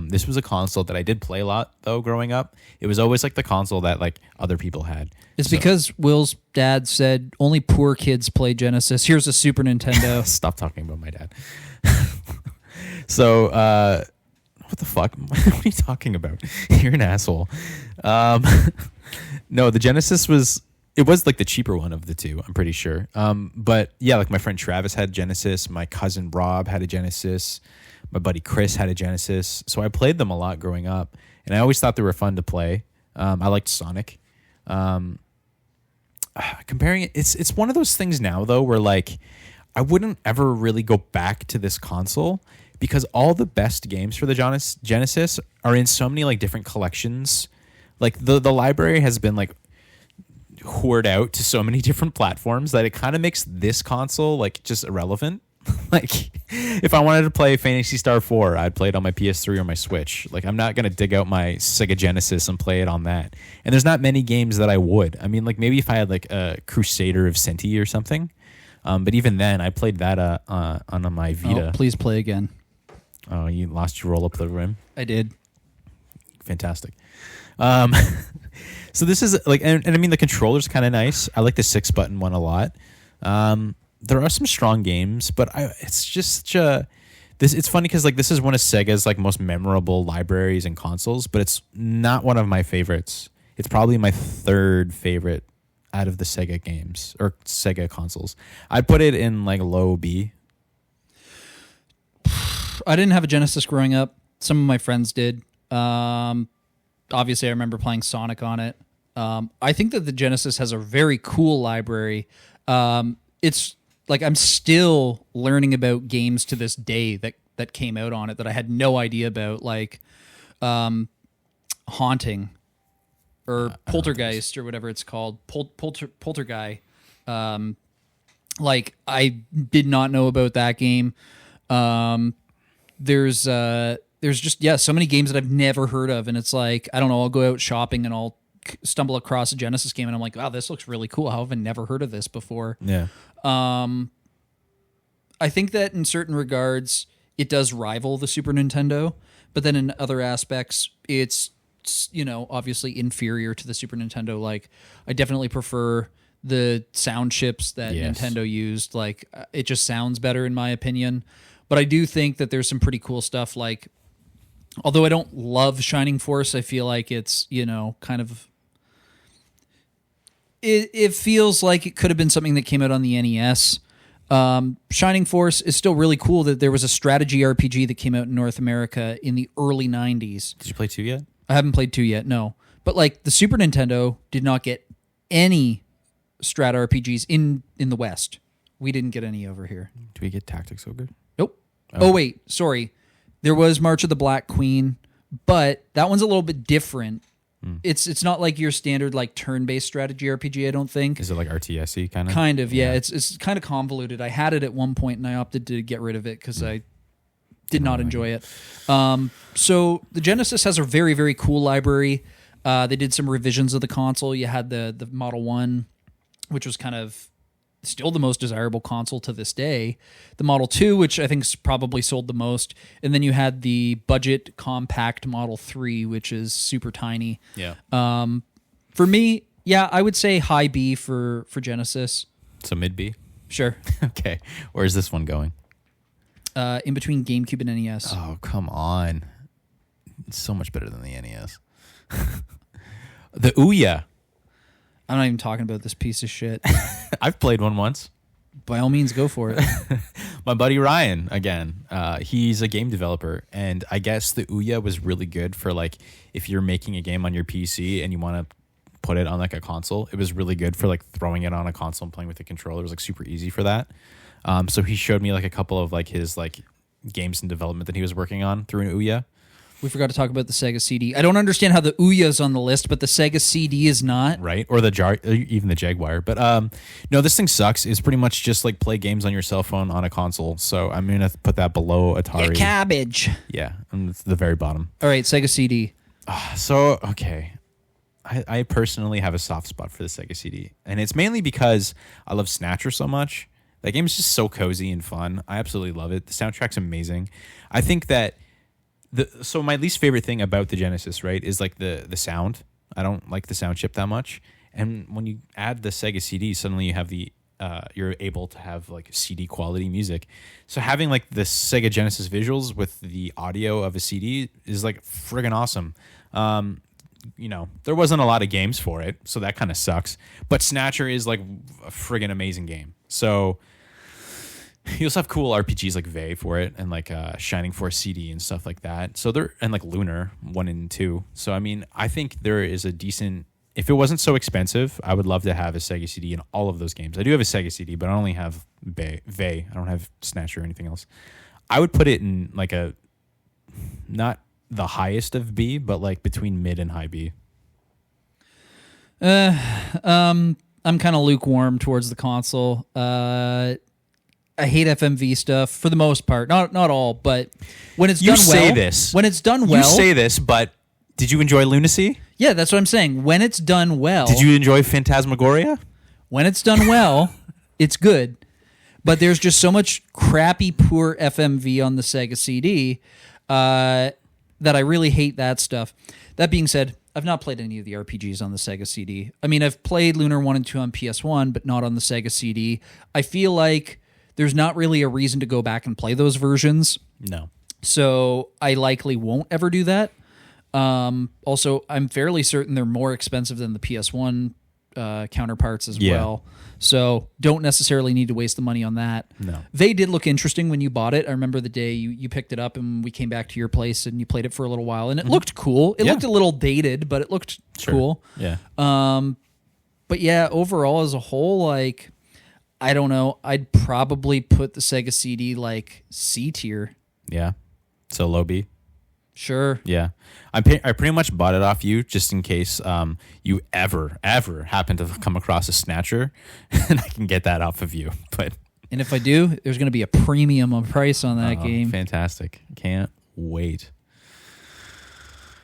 This was a console that I did play a lot though. Growing up, it was always like the console that like other people had. It's because Will's dad said only poor kids play Genesis. Here's a Super Nintendo. Stop talking about my dad. So, what the fuck? What are you talking about? You're an asshole. No, the Genesis was like the cheaper one of the two, I'm pretty sure. But yeah, like my friend Travis had Genesis, my cousin Rob had a Genesis, my buddy Chris had a Genesis. So I played them a lot growing up, and I always thought they were fun to play. I liked Sonic. Comparing it, it's one of those things now though where like I wouldn't ever really go back to this console because all the best games for the Genesis are in so many like different collections. Like the library has been like hoard out to so many different platforms that it kind of makes this console like just irrelevant. Like if I wanted to play Phantasy Star 4, I'd play it on my PS3 or my Switch. Like I'm not going to dig out my Sega Genesis and play it on that. And there's not many games that I would. I mean, like maybe if I had like a Crusader of Senti or something. But even then I played that on my Vita. Oh, please play again. Oh, you lost your roll up the rim? I did. Fantastic. So this is like, and I mean, the controller's kind of nice. I like the 6-button one a lot. There are some strong games, but it's just such a, it's funny because like this is one of Sega's like most memorable libraries and consoles, but it's not one of my favorites. It's probably my third favorite out of the Sega games or Sega consoles. I'd put it in like low B. I didn't have a Genesis growing up. Some of my friends did. Obviously, I remember playing Sonic on it. I think that the Genesis has a very cool library. It's like I'm still learning about games to this day that came out on it that I had no idea about, like Haunting or Poltergeist or whatever it's called, Poltergeist. Like I did not know about that game. There's just so many games that I've never heard of, and it's like I don't know. I'll go out shopping and I'll stumble across a Genesis game, and I'm like, wow, this looks really cool. How have I never heard of this before? Yeah. I think that in certain regards, it does rival the Super Nintendo, but then in other aspects, it's obviously inferior to the Super Nintendo. Like I definitely prefer the sound chips that Nintendo used. Like it just sounds better in my opinion. But I do think that there's some pretty cool stuff. Like, although I don't love Shining Force, I feel like it's, kind of, it feels like it could have been something that came out on the NES. Shining Force is still really cool that there was a strategy RPG that came out in North America in the early 90s. Did you play 2 yet? I haven't played 2 yet, no. But like the Super Nintendo did not get any strat RPGs in the West. We didn't get any over here. Do we get Tactics Ogre? Nope. Oh, wait, sorry. There was March of the Black Queen, but that one's a little bit different. It's not like your standard like turn-based strategy RPG, I don't think. Is it like RTS-y kind of? Kind of, yeah. It's kind of convoluted. I had it at one point and I opted to get rid of it because I did not enjoy it. So the Genesis has a very, very cool library. They did some revisions of the console. You had the Model 1, which was kind of still the most desirable console to this day. The Model 2, which I think probably sold the most. And then you had the budget compact Model 3, which is super tiny. Yeah. For me, yeah, I would say high B for Genesis. So mid B? Sure. Okay. Where's this one going? In between GameCube and NES. Oh, come on. It's so much better than the NES. The Ouya. I'm not even talking about this piece of shit. I've played one once. By all means, go for it. My buddy Ryan, again, he's a game developer, and I guess the Ouya was really good for like if you're making a game on your PC and you want to put it on like a console. It was really good for like throwing it on a console and playing with the controller. It was like super easy for that. So he showed me like a couple of like his like games in development that he was working on through an Ouya. We forgot to talk about the Sega CD. I don't understand how the Ouya's on the list, but the Sega CD is not. Right, or even the Jaguar. But no, this thing sucks. It's pretty much just like play games on your cell phone on a console. So I'm gonna put that below Atari. Cabbage. Yeah, and it's the very bottom. All right, Sega CD. So okay, I personally have a soft spot for the Sega CD, and it's mainly because I love Snatcher so much. That game is just so cozy and fun. I absolutely love it. The soundtrack's amazing. I think that so my least favorite thing about the Genesis, right, is like the sound. I don't like the sound chip that much. And when you add the Sega CD, suddenly you have you're able to have like CD quality music. So having like the Sega Genesis visuals with the audio of a CD is like friggin' awesome. There wasn't a lot of games for it, so that kind of sucks. But Snatcher is like a friggin' amazing game. So you also have cool RPGs like Vey for it, and like Shining Force CD and stuff like that. So and like Lunar 1 and 2. So I mean, I think there is a decent. If it wasn't so expensive, I would love to have a Sega CD in all of those games. I do have a Sega CD, but I only have Vey. I don't have Snatcher or anything else. I would put it in like not the highest of B, but like between mid and high B. I'm kind of lukewarm towards the console. I hate FMV stuff for the most part. Not all, but when it's done well. When it's done well. You say this, but did you enjoy Lunacy? Yeah, that's what I'm saying. When it's done well. Did you enjoy Phantasmagoria? When it's done well, it's good. But there's just so much crappy, poor FMV on the Sega CD that I really hate that stuff. That being said, I've not played any of the RPGs on the Sega CD. I mean, I've played Lunar 1 and 2 on PS1, but not on the Sega CD. I feel like there's not really a reason to go back and play those versions. No. So I likely won't ever do that. Also, I'm fairly certain they're more expensive than the PS1 counterparts as well. So don't necessarily need to waste the money on that. No. They did look interesting when you bought it. I remember the day you picked it up and we came back to your place and you played it for a little while. And it looked cool. It looked a little dated, but it looked cool. Yeah. But yeah, overall as a whole, like, I don't know. I'd probably put the Sega CD like C tier. Yeah. So low B. Sure. Yeah. I pretty much bought it off you just in case you ever happen to come across a Snatcher, and I can get that off of you. And if I do, there's going to be a premium on price on that game. Fantastic. Can't wait.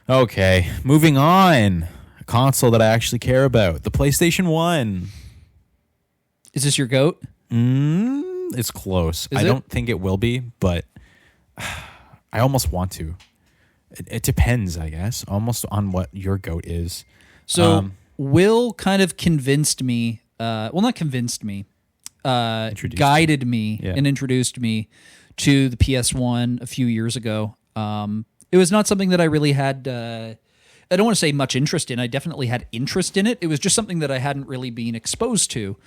Okay. Moving on. A console that I actually care about. The PlayStation 1. Is this your GOAT? It's close. I don't think it will be, but I almost want to. It depends, I guess, almost on what your GOAT is. So Will kind of convinced me, not convinced me, guided me and introduced me to the PS1 a few years ago. It was not something that I really had, I don't want to say much interest in. I definitely had interest in it. It was just something that I hadn't really been exposed to.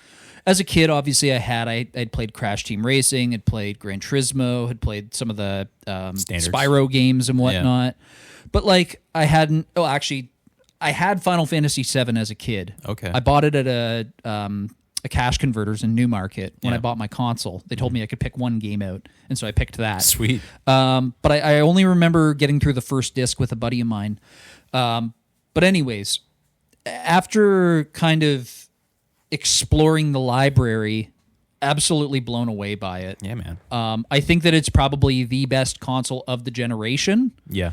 As a kid, obviously, I'd played Crash Team Racing, had played Gran Turismo, had played some of the Spyro games and whatnot. Yeah. But like, I hadn't. Oh, actually, I had Final Fantasy VII as a kid. Okay, I bought it at a Cash Converters in Newmarket when I bought my console. They told me I could pick one game out, and so I picked that. Sweet. But I only remember getting through the first disc with a buddy of mine. But anyways, after kind of exploring the library, absolutely blown away by it. Yeah, man. I think that it's probably the best console of the generation. Yeah.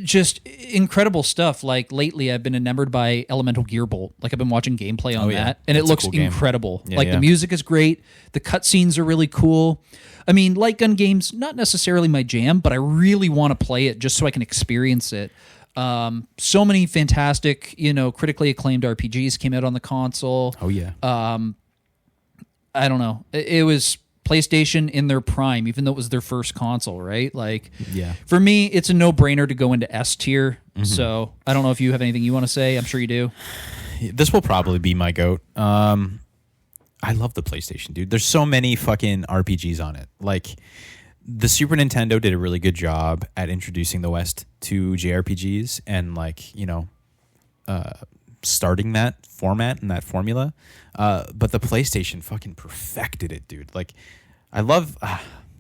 Just incredible stuff. Like lately, I've been enamored by Elemental Gearbolt. Like I've been watching gameplay on that, and it looks incredible. Yeah, like the music is great. The cutscenes are really cool. I mean, light gun games, not necessarily my jam, but I really want to play it just so I can experience it. So many fantastic, critically acclaimed RPGs came out on the console. Oh yeah. I don't know. It was PlayStation in their prime, even though it was their first console, right? Like, yeah. For me, it's a no-brainer to go into S tier. Mm-hmm. So I don't know if you have anything you want to say. I'm sure you do. This will probably be my GOAT. I love the PlayStation, dude. There's so many fucking RPGs on it. Like, the Super Nintendo did a really good job at introducing the West to JRPGs and starting that format and that formula. But the PlayStation fucking perfected it, dude. Like, I love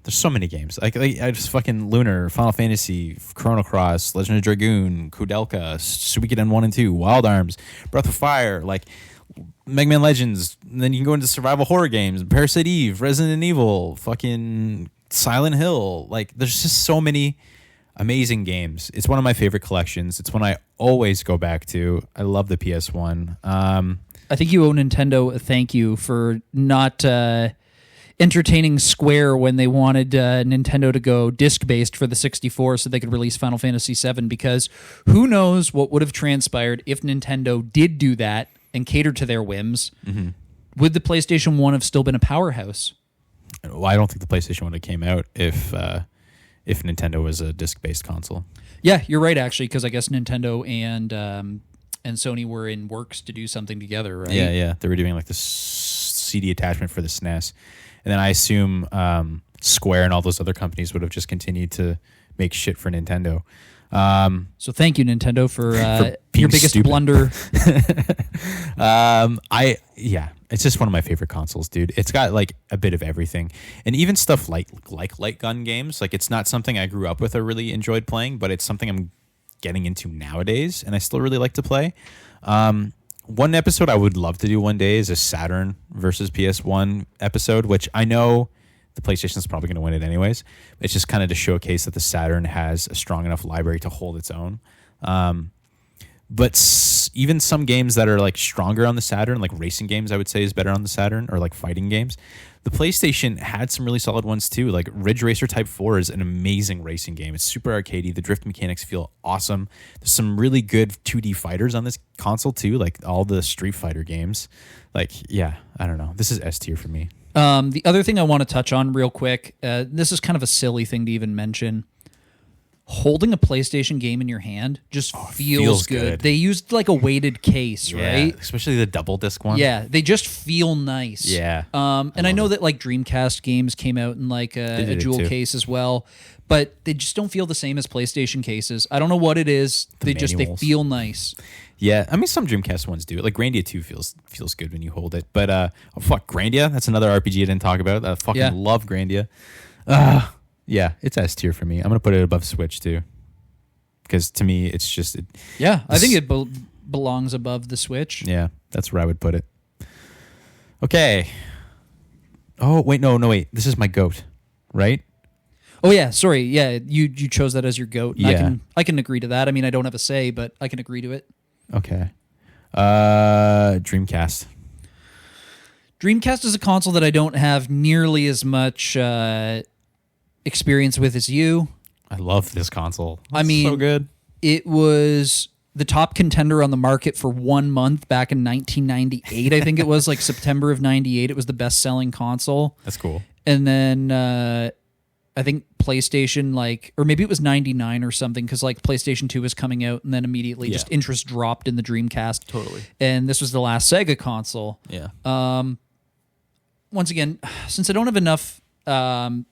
There's so many games. Like I just fucking Lunar, Final Fantasy, Chrono Cross, Legend of Dragoon, Kudelka, Suikoden 1 and 2, Wild Arms, Breath of Fire, like Mega Man Legends. And then you can go into survival horror games, Parasite Eve, Resident Evil, fucking Silent Hill. Like there's just so many amazing games. It's one of my favorite collections. It's one I always go back to. I love the PS1. I think you owe Nintendo a thank you for not entertaining Square when they wanted Nintendo to go disc-based for the 64 so they could release Final Fantasy VII, because who knows what would have transpired if Nintendo did do that and cater to their whims. Mm-hmm. Would the PlayStation 1 have still been a powerhouse? Well, I don't think the PlayStation would have came out if Nintendo was a disc-based console. Yeah, you're right, actually, because I guess Nintendo and Sony were in works to do something together, right? Yeah. They were doing like this CD attachment for the SNES. And then I assume Square and all those other companies would have just continued to make shit for Nintendo. So thank you, Nintendo, for your biggest stupid. blunder. It's just one of my favorite consoles, dude. It's got like a bit of everything, and even stuff like light gun games. Like it's not something I grew up with or really enjoyed playing, but it's something I'm getting into nowadays, and I still really like to play. One episode I would love to do one day is a Saturn versus PS1 episode, which I know the PlayStation is probably going to win it anyways. It's just kind of to showcase that the Saturn has a strong enough library to hold its own. But even some games that are like stronger on the Saturn, like racing games, I would say is better on the Saturn, or like fighting games. The PlayStation had some really solid ones too. Like Ridge Racer Type 4 is an amazing racing game. It's super arcadey. The drift mechanics feel awesome. There's some really good 2D fighters on this console too, like all the Street Fighter games. Like, yeah, I don't know. This is S tier for me. The other thing I want to touch on real quick, this is kind of a silly thing to even mention. Holding a PlayStation game in your hand just feels good. They used like a weighted case, right? Especially the double disc one. Yeah, they just feel nice. Yeah. And I know that like Dreamcast games came out in like a dual case as well, but they just don't feel the same as PlayStation cases. I don't know what it is. They feel nice. Yeah, I mean some Dreamcast ones do. Like Grandia 2 feels good when you hold it. But Grandia, that's another RPG I didn't talk about. I fucking love Grandia. Yeah, it's S tier for me. I'm gonna put it above Switch too, because to me it's just. I think it belongs above the Switch. Yeah, that's where I would put it. Okay. Oh wait, no, wait. This is my GOAT, right? Oh yeah, sorry. Yeah, you chose that as your GOAT. Yeah. I can agree to that. I mean, I don't have a say, but I can agree to it. Okay. Dreamcast. Dreamcast is a console that I don't have nearly as much experience with as you. I love this console. I mean, so good. It was the top contender on the market for 1 month back in 1998. I think it was like September of 98. It was the best-selling console. That's cool. And then I think PlayStation, or maybe it was 99 or something, because like PlayStation 2 was coming out, and then immediately just interest dropped in the Dreamcast. Totally. And this was the last Sega console. Yeah. Once again, since I don't have enough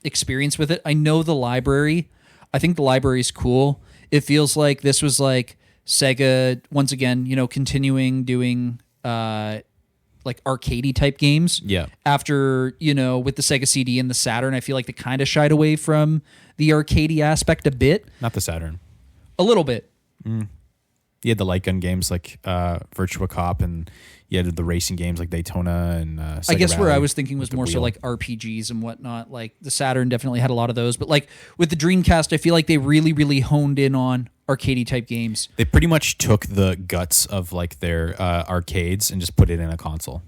experience with it, I know the library. I think the library is cool. It feels like this was like Sega once again, continuing doing like arcadey type games. Yeah. After with the Sega CD and the Saturn, I feel like they kind of shied away from the arcadey aspect a bit. Not the Saturn. A little bit. You had the light gun games like Virtua Cop, and you had the racing games like Daytona and Sega I guess Rally where I was thinking was more wheel. so like RPGs and whatnot. Like the Saturn definitely had a lot of those, but like with the Dreamcast, I feel like they really, really honed in on arcadey type games. They pretty much took the guts of like their arcades and just put it in a console.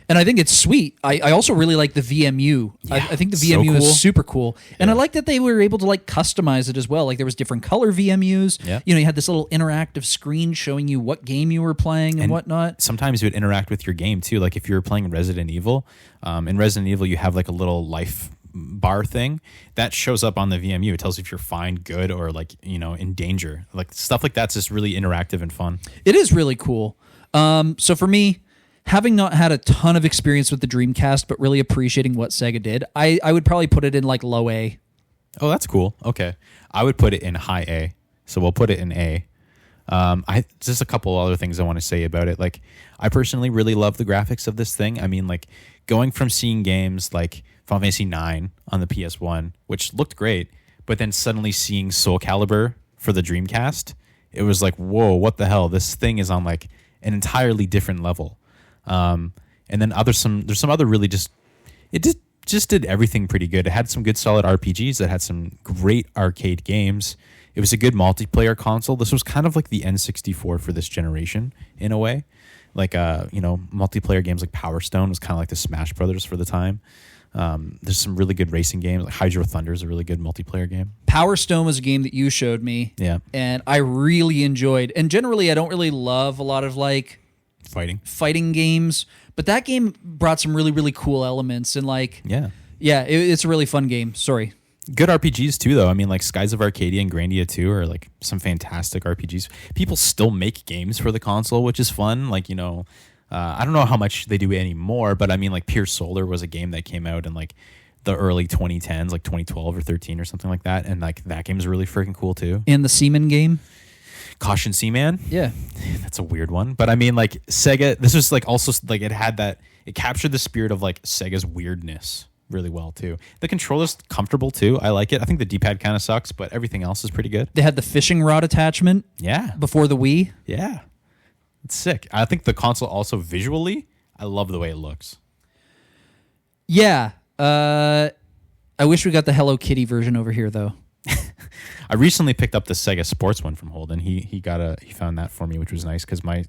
And I think it's sweet. I also really like the VMU. Yeah, I think the so VMU cool. is super cool. And Yeah. I like that they were able to like customize it as well. Like there was different color VMUs. Yeah. You had this little interactive screen showing you what game you were playing and whatnot. Sometimes you would interact with your game too. Like if you were playing Resident Evil, in Resident Evil you have like a little life bar thing that shows up on the VMU. It tells you if you're fine, good, or like in danger. Like stuff like that's just really interactive and fun. It is really cool. So for me, having not had a ton of experience with the Dreamcast, but really appreciating what Sega did, I would probably put it in like low A. Oh, that's cool. Okay, I would put it in high A. So we'll put it in A. Just a couple other things I want to say about it. Like, I personally really love the graphics of this thing. I mean, like going from seeing games like Final Fantasy 9 on the PS1, which looked great, but then suddenly seeing Soul Calibur for the Dreamcast, it was like, whoa, what the hell? This thing is on like an entirely different level. And then there's some other really just did everything pretty good. It had some good solid RPGs. It had some great arcade games. It was a good multiplayer console. This was kind of like the N64 for this generation in a way. Like multiplayer games like Power Stone was kind of like the Smash Brothers for the time. There's some really good racing games. Like Hydro Thunder is a really good multiplayer game. Power Stone was a game that you showed me. Yeah. And I really enjoyed. And generally, I don't really love a lot of like fighting games, but that game brought some really, really cool elements. And like, it's a really fun game. Sorry. Good RPGs too, though. I mean, like Skies of Arcadia and Grandia 2 are like some fantastic RPGs. People still make games for the console, which is fun. Like, I don't know how much they do anymore, but I mean, like Pure Solar was a game that came out in like the early 2010s, like 2012 or 13 or something like that. And like that game is really freaking cool too. And the Seaman game? Caution Seaman? Yeah. That's a weird one. But I mean, like Sega, this was like also like it captured the spirit of like Sega's weirdness really well too. The controller's comfortable too. I like it. I think the D-pad kind of sucks, but everything else is pretty good. They had the fishing rod attachment. Yeah. Before the Wii. Yeah. It's sick. I think the console also visually, I love the way it looks. Yeah. I wish we got the Hello Kitty version over here though. I recently picked up the Sega Sports one from Holden. He found that for me, which was nice because my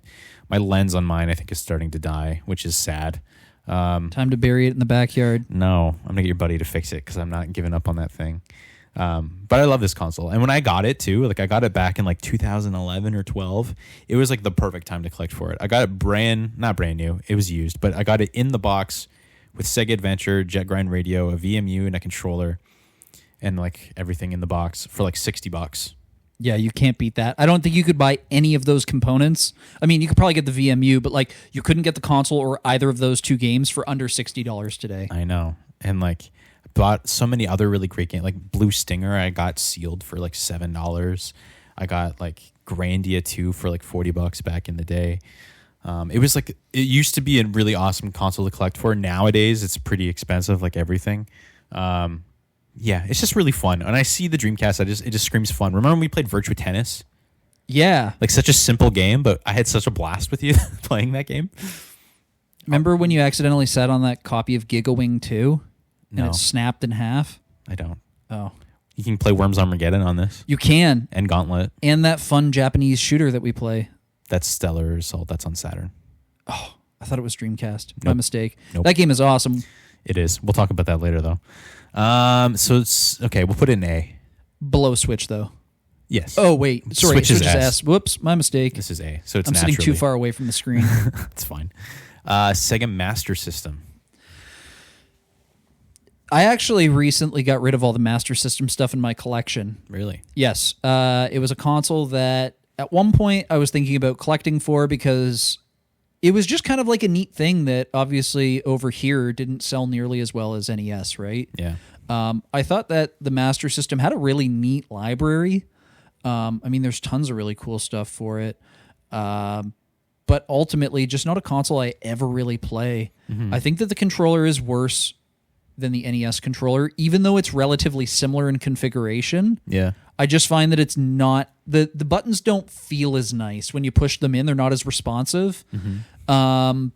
lens on mine I think is starting to die, which is sad. Time to bury it in the backyard. No, I'm gonna get your buddy to fix it because I'm not giving up on that thing. But I love this console, and when I got it too, like I got it back in like 2011 or 12. It was like the perfect time to collect for it. I got it not brand new. It was used, but I got it in the box with Sega Adventure, Jet Grind Radio, a VMU, and a controller, and like everything in the box for like $60. Yeah, you can't beat that. I don't think you could buy any of those components. I mean, you could probably get the VMU, but like you couldn't get the console or either of those two games for under $60 today. I know. And like bought so many other really great games. Like Blue Stinger, I got sealed for like $7. I got like Grandia 2 for like $40 back in the day. It was like, it used to be a really awesome console to collect for. Nowadays, it's pretty expensive, like everything. Yeah, it's just really fun. When I see the Dreamcast, it just screams fun. Remember when we played Virtua Tennis? Yeah. Like such a simple game, but I had such a blast with you playing that game. Remember when you accidentally sat on that copy of Gigawing 2 and No. it snapped in half? I don't. Oh. You can play Worms Armageddon on this. You can. And Gauntlet. And that fun Japanese shooter that we play. That's Stellar Assault. That's on Saturn. Oh, I thought it was Dreamcast. My Nope. mistake. Nope. That game is awesome. It is. We'll talk about that later, though. So it's okay. We'll put it in A. Below Switch, though. Yes. Oh, wait. Sorry. Switch is S. Whoops. My mistake. This is A. So it's I'm sitting too naturally- far away from the screen. It's fine. Sega Master System. I actually recently got rid of all the Master System stuff in my collection. Really? Yes. It was a console that at one point I was thinking about collecting for because it was just kind of like a neat thing that obviously over here didn't sell nearly as well as NES, right? Yeah. I thought that the Master System had a really neat library. I mean, there's tons of really cool stuff for it. But ultimately, just not a console I ever really play. I think that the controller is worse than the NES controller, even though it's relatively similar in configuration. Yeah. I just find that it's not the buttons don't feel as nice when you push them in. They're not as responsive. And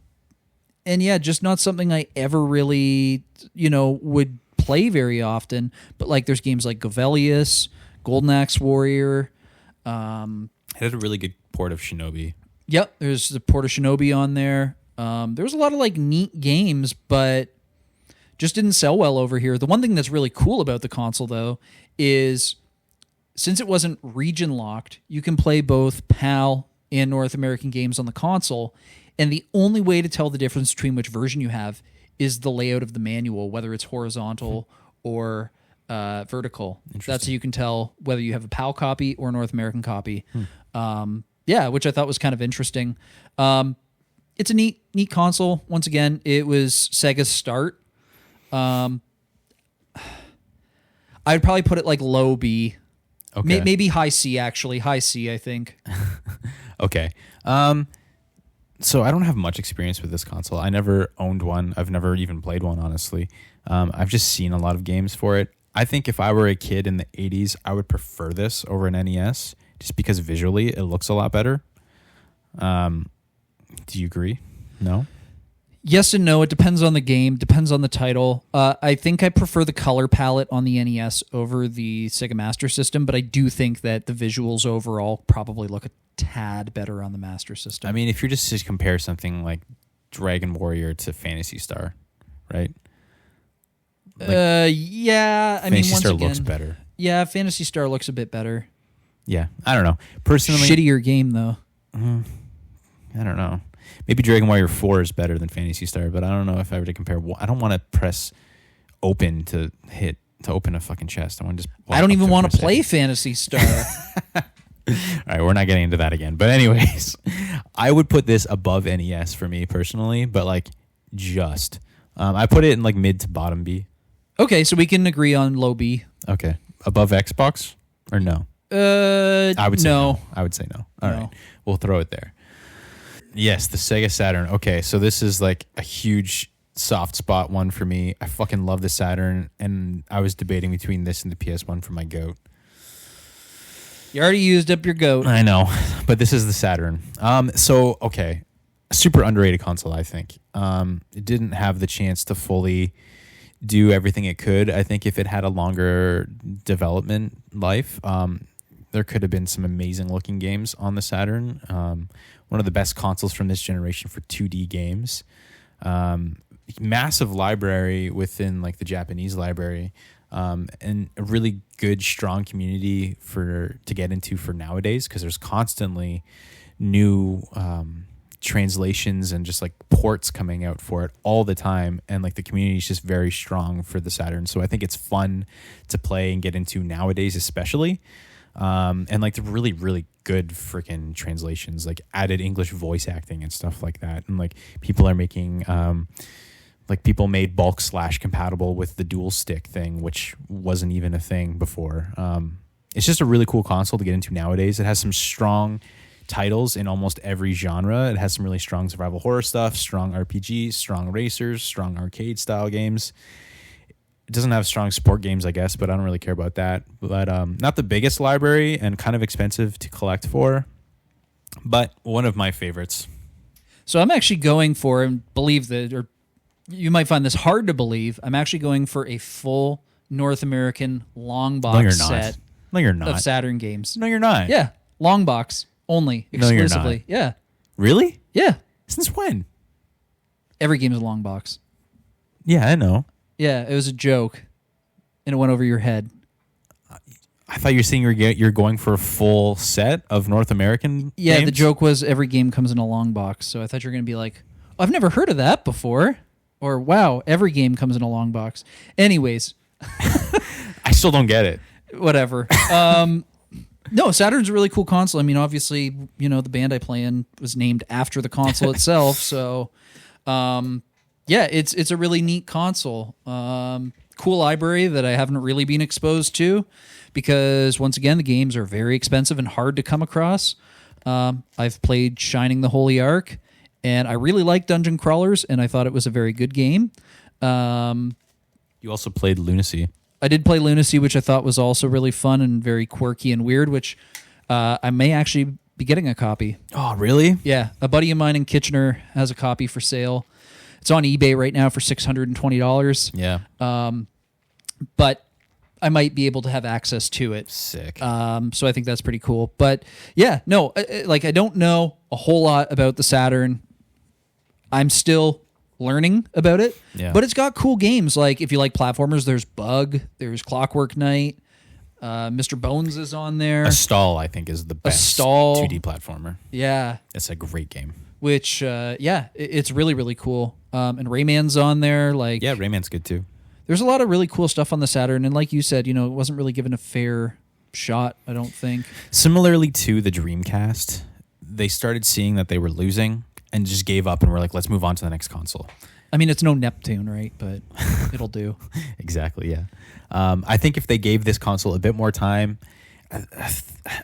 yeah, just not something I ever really, would play very often. But like there's games like Govelius, Golden Axe Warrior. It had a really good port of Shinobi. Yep, there's the Port of Shinobi on there. There's a lot of like neat games, but just didn't sell well over here. The one thing that's really cool about the console, though, is since it wasn't region locked, you can play both PAL and North American games on the console. And the only way to tell the difference between which version you have is the layout of the manual, whether it's horizontal or vertical. That's how you can tell whether you have a PAL copy or a North American copy. Yeah, which I thought was kind of interesting. It's a neat console. Once again, it was Sega's start. I'd probably put it like low B. Okay. Maybe high C, actually. High C, I think. Okay. So I don't have much experience with this console. I never owned one. I've never even played one, honestly. I've just seen a lot of games for it. I think if I were a kid in the 80s, I would prefer this over an NES just because visually it looks a lot better. Do you agree? No? Yes and no. It depends on the game, depends on the title. I think I prefer the color palette on the NES over the Sega Master System, but I do think that the visuals overall probably look a tad better on the Master System. I mean, if you're just to compare something like Dragon Warrior to Phantasy Star, right? Yeah. I mean, Phantasy once Star again, looks better. Yeah, Phantasy Star looks a bit better. Yeah, I don't know. Personally, Shittier game though. I don't know. Maybe Dragon Warrior 4 is better than Phantasy Star, but I don't know if I were to compare. I don't want to press open to open a fucking chest. I want to just. I don't even want to play Phantasy Star. All right, we're not getting into that again. But anyways, I would put this above NES for me personally, but like just. I put it in like mid to bottom B. Okay, so we can agree on low B. Okay, above Xbox or no? I would say no. I would say no. All right, we'll throw it there. Yes, the Sega Saturn. Okay, so this is like a huge soft spot one for me. I fucking love the Saturn, and I was debating between this and the PS1 for my GOAT. You already used up your GOAT. I know, but this is the Saturn. So okay, a super underrated console, I think. It didn't have the chance to fully do everything it could. I think if it had a longer development life, there could have been some amazing looking games on the Saturn. One of the best consoles from this generation for 2D games. Massive library within like the Japanese library. And a really good, strong community to get into for nowadays, because there's constantly new translations and just like ports coming out for it all the time, and like the community is just very strong for the Saturn. So I think it's fun to play and get into nowadays, especially. And like the really, really good freaking translations, like added English voice acting and stuff like that. And like people are making like people made bulk slash compatible with the dual stick thing, which wasn't even a thing before. It's just a really cool console to get into nowadays. It has some strong titles in almost every genre. It has some really strong survival horror stuff, strong RPGs, strong racers, strong arcade style games. It doesn't have strong sport games, I guess, but I don't really care about that. But not the biggest library and kind of expensive to collect for, but one of my favorites. So I'm actually going for, and believe that, or you might find this hard to believe, I'm actually going for a full North American long box set No, you're not. of Saturn games. No, you're not. Yeah, long box only, exclusively. No, you're not. Yeah. Really? Yeah. Since when? Every game is a long box. Yeah, I know. Yeah, it was a joke, and it went over your head. I thought you were saying you're going for a full set of North American Yeah, games? the joke was every game comes in a long box, so I thought you were going to be like, oh, I've never heard of that before. Or, wow, every game comes in a long box. Anyways. I still don't get it. Whatever. No, Saturn's a really cool console. I mean, obviously, you know, the band I play in was named after the console itself, so... yeah, it's a really neat console. Cool library that I haven't really been exposed to, because once again, the games are very expensive and hard to come across. I've played Shining the Holy Ark, and I really like Dungeon Crawlers, and I thought it was a very good game. You also played Lunacy. I did play Lunacy, which I thought was also really fun and very quirky and weird, which I may actually be getting a copy. Oh, really? Yeah, a buddy of mine in Kitchener has a copy for sale. It's on eBay right now for $620. Yeah. But I might be able to have access to it. Sick. So I think that's pretty cool. But yeah, no, like I don't know a whole lot about the Saturn. I'm still learning about it. Yeah. But it's got cool games. Like if you like platformers, there's Bug, there's Clockwork Knight, Mr. Bones is on there. A Stall, I think, is the best 2D platformer. Yeah. It's a great game. Which, it's really, really cool. And Rayman's on there. Like, yeah, Rayman's good too. There's a lot of really cool stuff on the Saturn. And like you said, you know, it wasn't really given a fair shot, I don't think. Similarly to the Dreamcast, they started seeing that they were losing and just gave up and were like, let's move on to the next console. I mean, it's no Neptune, right? But it'll do. Exactly, yeah. I think if they gave this console a bit more time,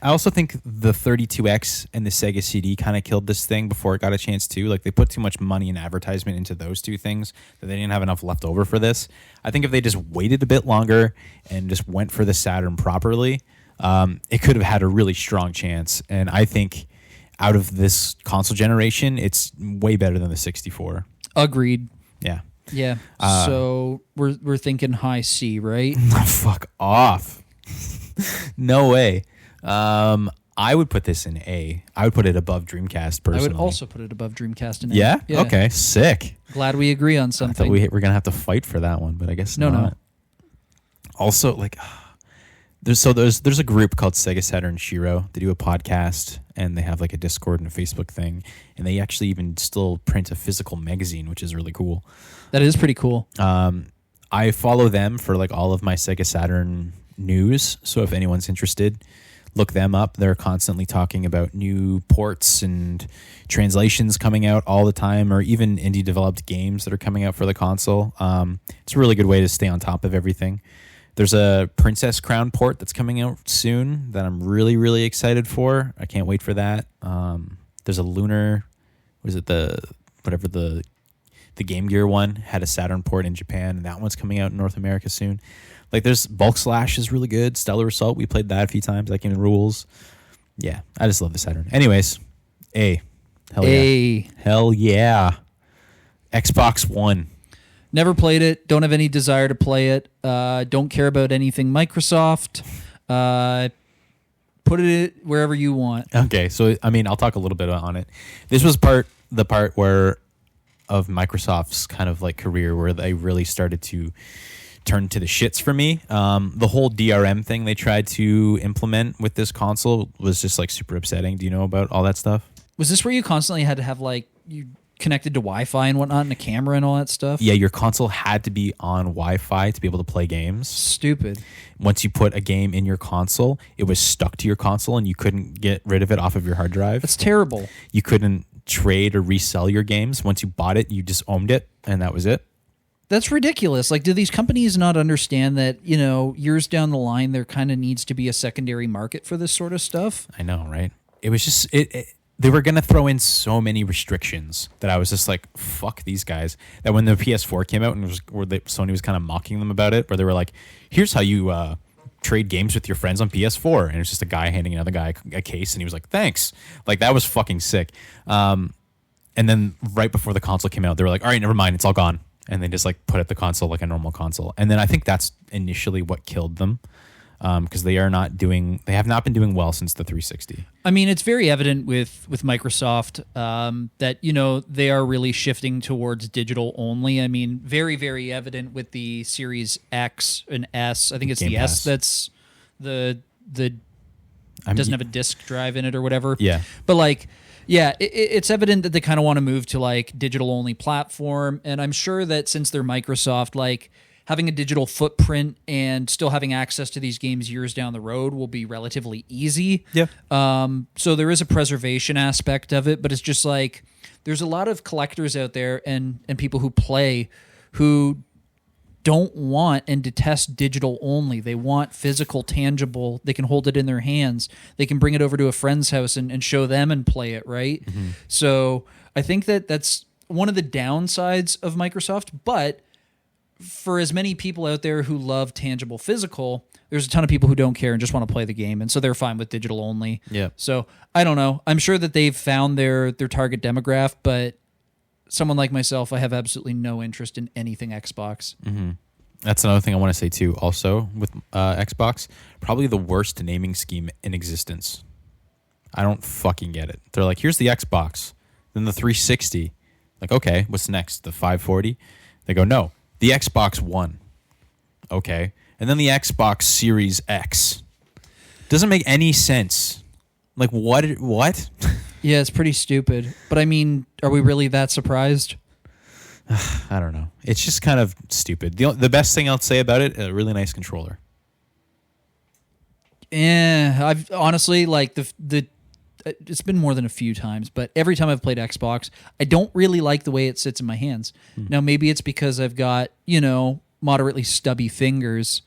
I also think the 32X and the Sega CD kind of killed this thing before it got a chance too. Like they put too much money and advertisement into those two things that they didn't have enough left over for this. I think if they just waited a bit longer and just went for the Saturn properly, it could have had a really strong chance. And I think out of this console generation, it's way better than the 64. Agreed. Yeah. Yeah. So we're thinking high C, right? Fuck off. No way. I would put this in A. I would put it above Dreamcast personally. I would also put it above Dreamcast and Yeah? Okay. Sick. Glad we agree on I something. thought we were gonna have to fight for that one, but I guess No. not. Also, like, there's a group called Sega Saturn Shiro. They do a podcast and they have like a Discord and a Facebook thing, and they actually even still print a physical magazine, which is really cool. That is pretty cool. I follow them for like all of my Sega Saturn news. So if anyone's interested, look them up. They're constantly talking about new ports and translations coming out all the time, or even indie developed games that are coming out for the console. It's a really good way to stay on top of everything. There's a Princess Crown port that's coming out soon that I'm really, really excited for. I can't wait for that. There's a Lunar, was it the Game Gear one had a Saturn port in Japan, and that one's coming out in North America soon. Like there's Bulk Slash is really good. Stellar Assault, we played that a few times. That game rules. Yeah, I just love the Saturn. Anyways, A. Hell yeah. Hell yeah. Xbox One. Never played it. Don't have any desire to play it. Don't care about anything Microsoft. Put it wherever you want. Okay, so I mean, I'll talk a little bit on it. This was the part where of Microsoft's kind of like career where they really started to turn to the shits for me. The whole DRM thing they tried to implement with this console was just like super upsetting. Do you know about all that stuff? Was this where you constantly had to have like you connected to Wi-Fi and whatnot and a camera and all that stuff? Yeah, your console had to be on Wi-Fi to be able to play games. Stupid. Once you put a game in your console, it was stuck to your console and you couldn't get rid of it off of your hard drive. That's terrible. You couldn't trade or resell your games. Once you bought it, you just owned it, and that was it. That's ridiculous. Like, do these companies not understand that, years down the line, there kind of needs to be a secondary market for this sort of stuff? I know, right? It was just, they were going to throw in so many restrictions that I was just like, fuck these guys. That when the PS4 came out and Sony was kind of mocking them about it, where they were like, here's how you trade games with your friends on PS4. And it was just a guy handing another guy a case, and he was like, thanks. Like, that was fucking sick. And then right before the console came out, they were like, all right, never mind, it's all gone. And they just like put at the console like a normal console. And then I think that's initially what killed them, because they have not been doing well since the 360. I mean, it's very evident with Microsoft that, they are really shifting towards digital only. I mean, very, very evident with the Series X and S. I think it's Game the Pass. S that's the doesn't have a disk drive in it or whatever. Yeah. But like, yeah, it's evident that they kind of want to move to like digital only platform. And I'm sure that since they're Microsoft, like having a digital footprint and still having access to these games years down the road will be relatively easy. Yeah. So there is a preservation aspect of it, but it's just like there's a lot of collectors out there and people who play who don't want and detest digital only. They want physical, tangible. They can hold it in their hands. They can bring it over to a friend's house and show them and play it, right? Mm-hmm. So I think that's one of the downsides of Microsoft. But for as many people out there who love tangible physical, there's a ton of people who don't care and just want to play the game. And so they're fine with digital only. Yeah. So I don't know. I'm sure that they've found their target demographic, but someone like myself, I have absolutely no interest in anything Xbox. Mm-hmm. That's another thing I want to say too. Also with Xbox, probably the worst naming scheme in existence. I don't fucking get it. They're like, here's the Xbox, then the 360. Like, okay, what's next? The 540? They go, no, the Xbox One. Okay, and then the Xbox Series X. Doesn't make any sense. Like, what? Yeah, it's pretty stupid. But I mean, are we really that surprised? I don't know. It's just kind of stupid. The best thing I'll say about it, a really nice controller. I've honestly like the it's been more than a few times, but every time I've played Xbox, I don't really like the way it sits in my hands. Now maybe it's because I've got, moderately stubby fingers,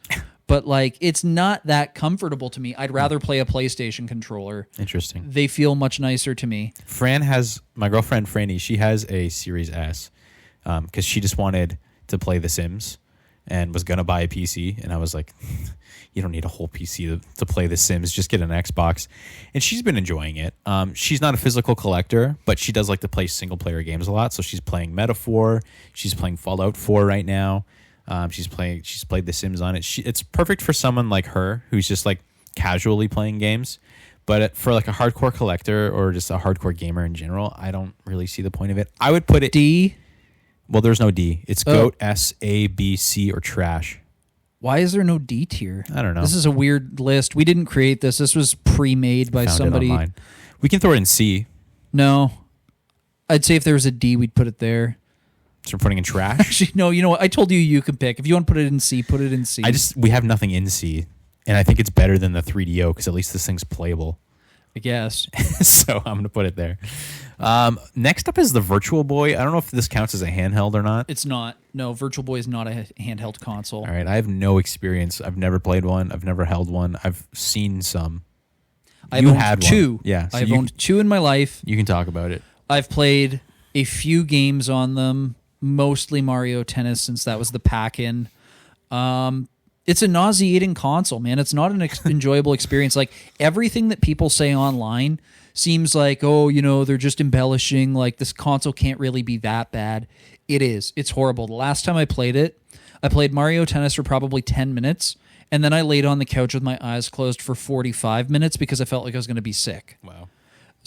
but like it's not that comfortable to me. I'd rather play a PlayStation controller. Interesting. They feel much nicer to me. My girlfriend Franny, she has a Series S because she just wanted to play The Sims and was going to buy a PC. And I was like, you don't need a whole PC to play The Sims. Just get an Xbox. And she's been enjoying it. She's not a physical collector, but she does like to play single player games a lot. So she's playing Metaphor. She's playing Fallout 4 right now. She's played The Sims on it. It's perfect for someone like her who's just like casually playing games. But for like a hardcore collector or just a hardcore gamer in general, I don't really see the point of it. I would put it D. Well, there's no D. It's GOAT, S, A, B, C, or trash. Why is there no D tier? I don't know. This is a weird list. We didn't create this. This was pre-made by Found it somebody. online. We can throw it in C. No. I'd say if there was a D, we'd put it there. So we're putting in trash. Actually, no, you know what? I told you can pick. If you want to put it in C, put it in C. We have nothing in C, and I think it's better than the 3DO because at least this thing's playable. I guess. So I'm gonna put it there. Next up is the Virtual Boy. I don't know if this counts as a handheld or not. It's not. No, Virtual Boy is not a handheld console. All right, I have no experience. I've never played one. I've never held one. I've seen some. I've owned two. One. Yeah, so I've owned two in my life. You can talk about it. I've played a few games on them, mostly Mario Tennis since that was the pack-in. It's a nauseating console, man. It's not an enjoyable experience. Like everything that people say online seems like, oh, they're just embellishing. Like this console can't really be that bad. It is. It's horrible. The last time I played it, I played Mario Tennis for probably 10 minutes, and then I laid on the couch with my eyes closed for 45 minutes because I felt like I was going to be sick. Wow.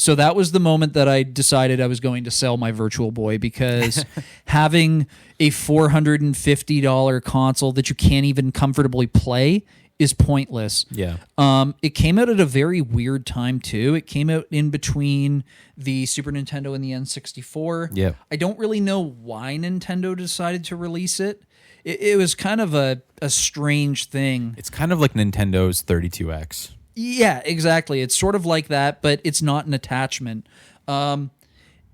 So that was the moment that I decided I was going to sell my Virtual Boy because having a $450 console that you can't even comfortably play is pointless. Yeah. It came out at a very weird time too. It came out in between the Super Nintendo and the N64. Yep. I don't really know why Nintendo decided to release it. It was kind of a strange thing. It's kind of like Nintendo's 32X. Yeah, exactly. It's sort of like that, but it's not an attachment.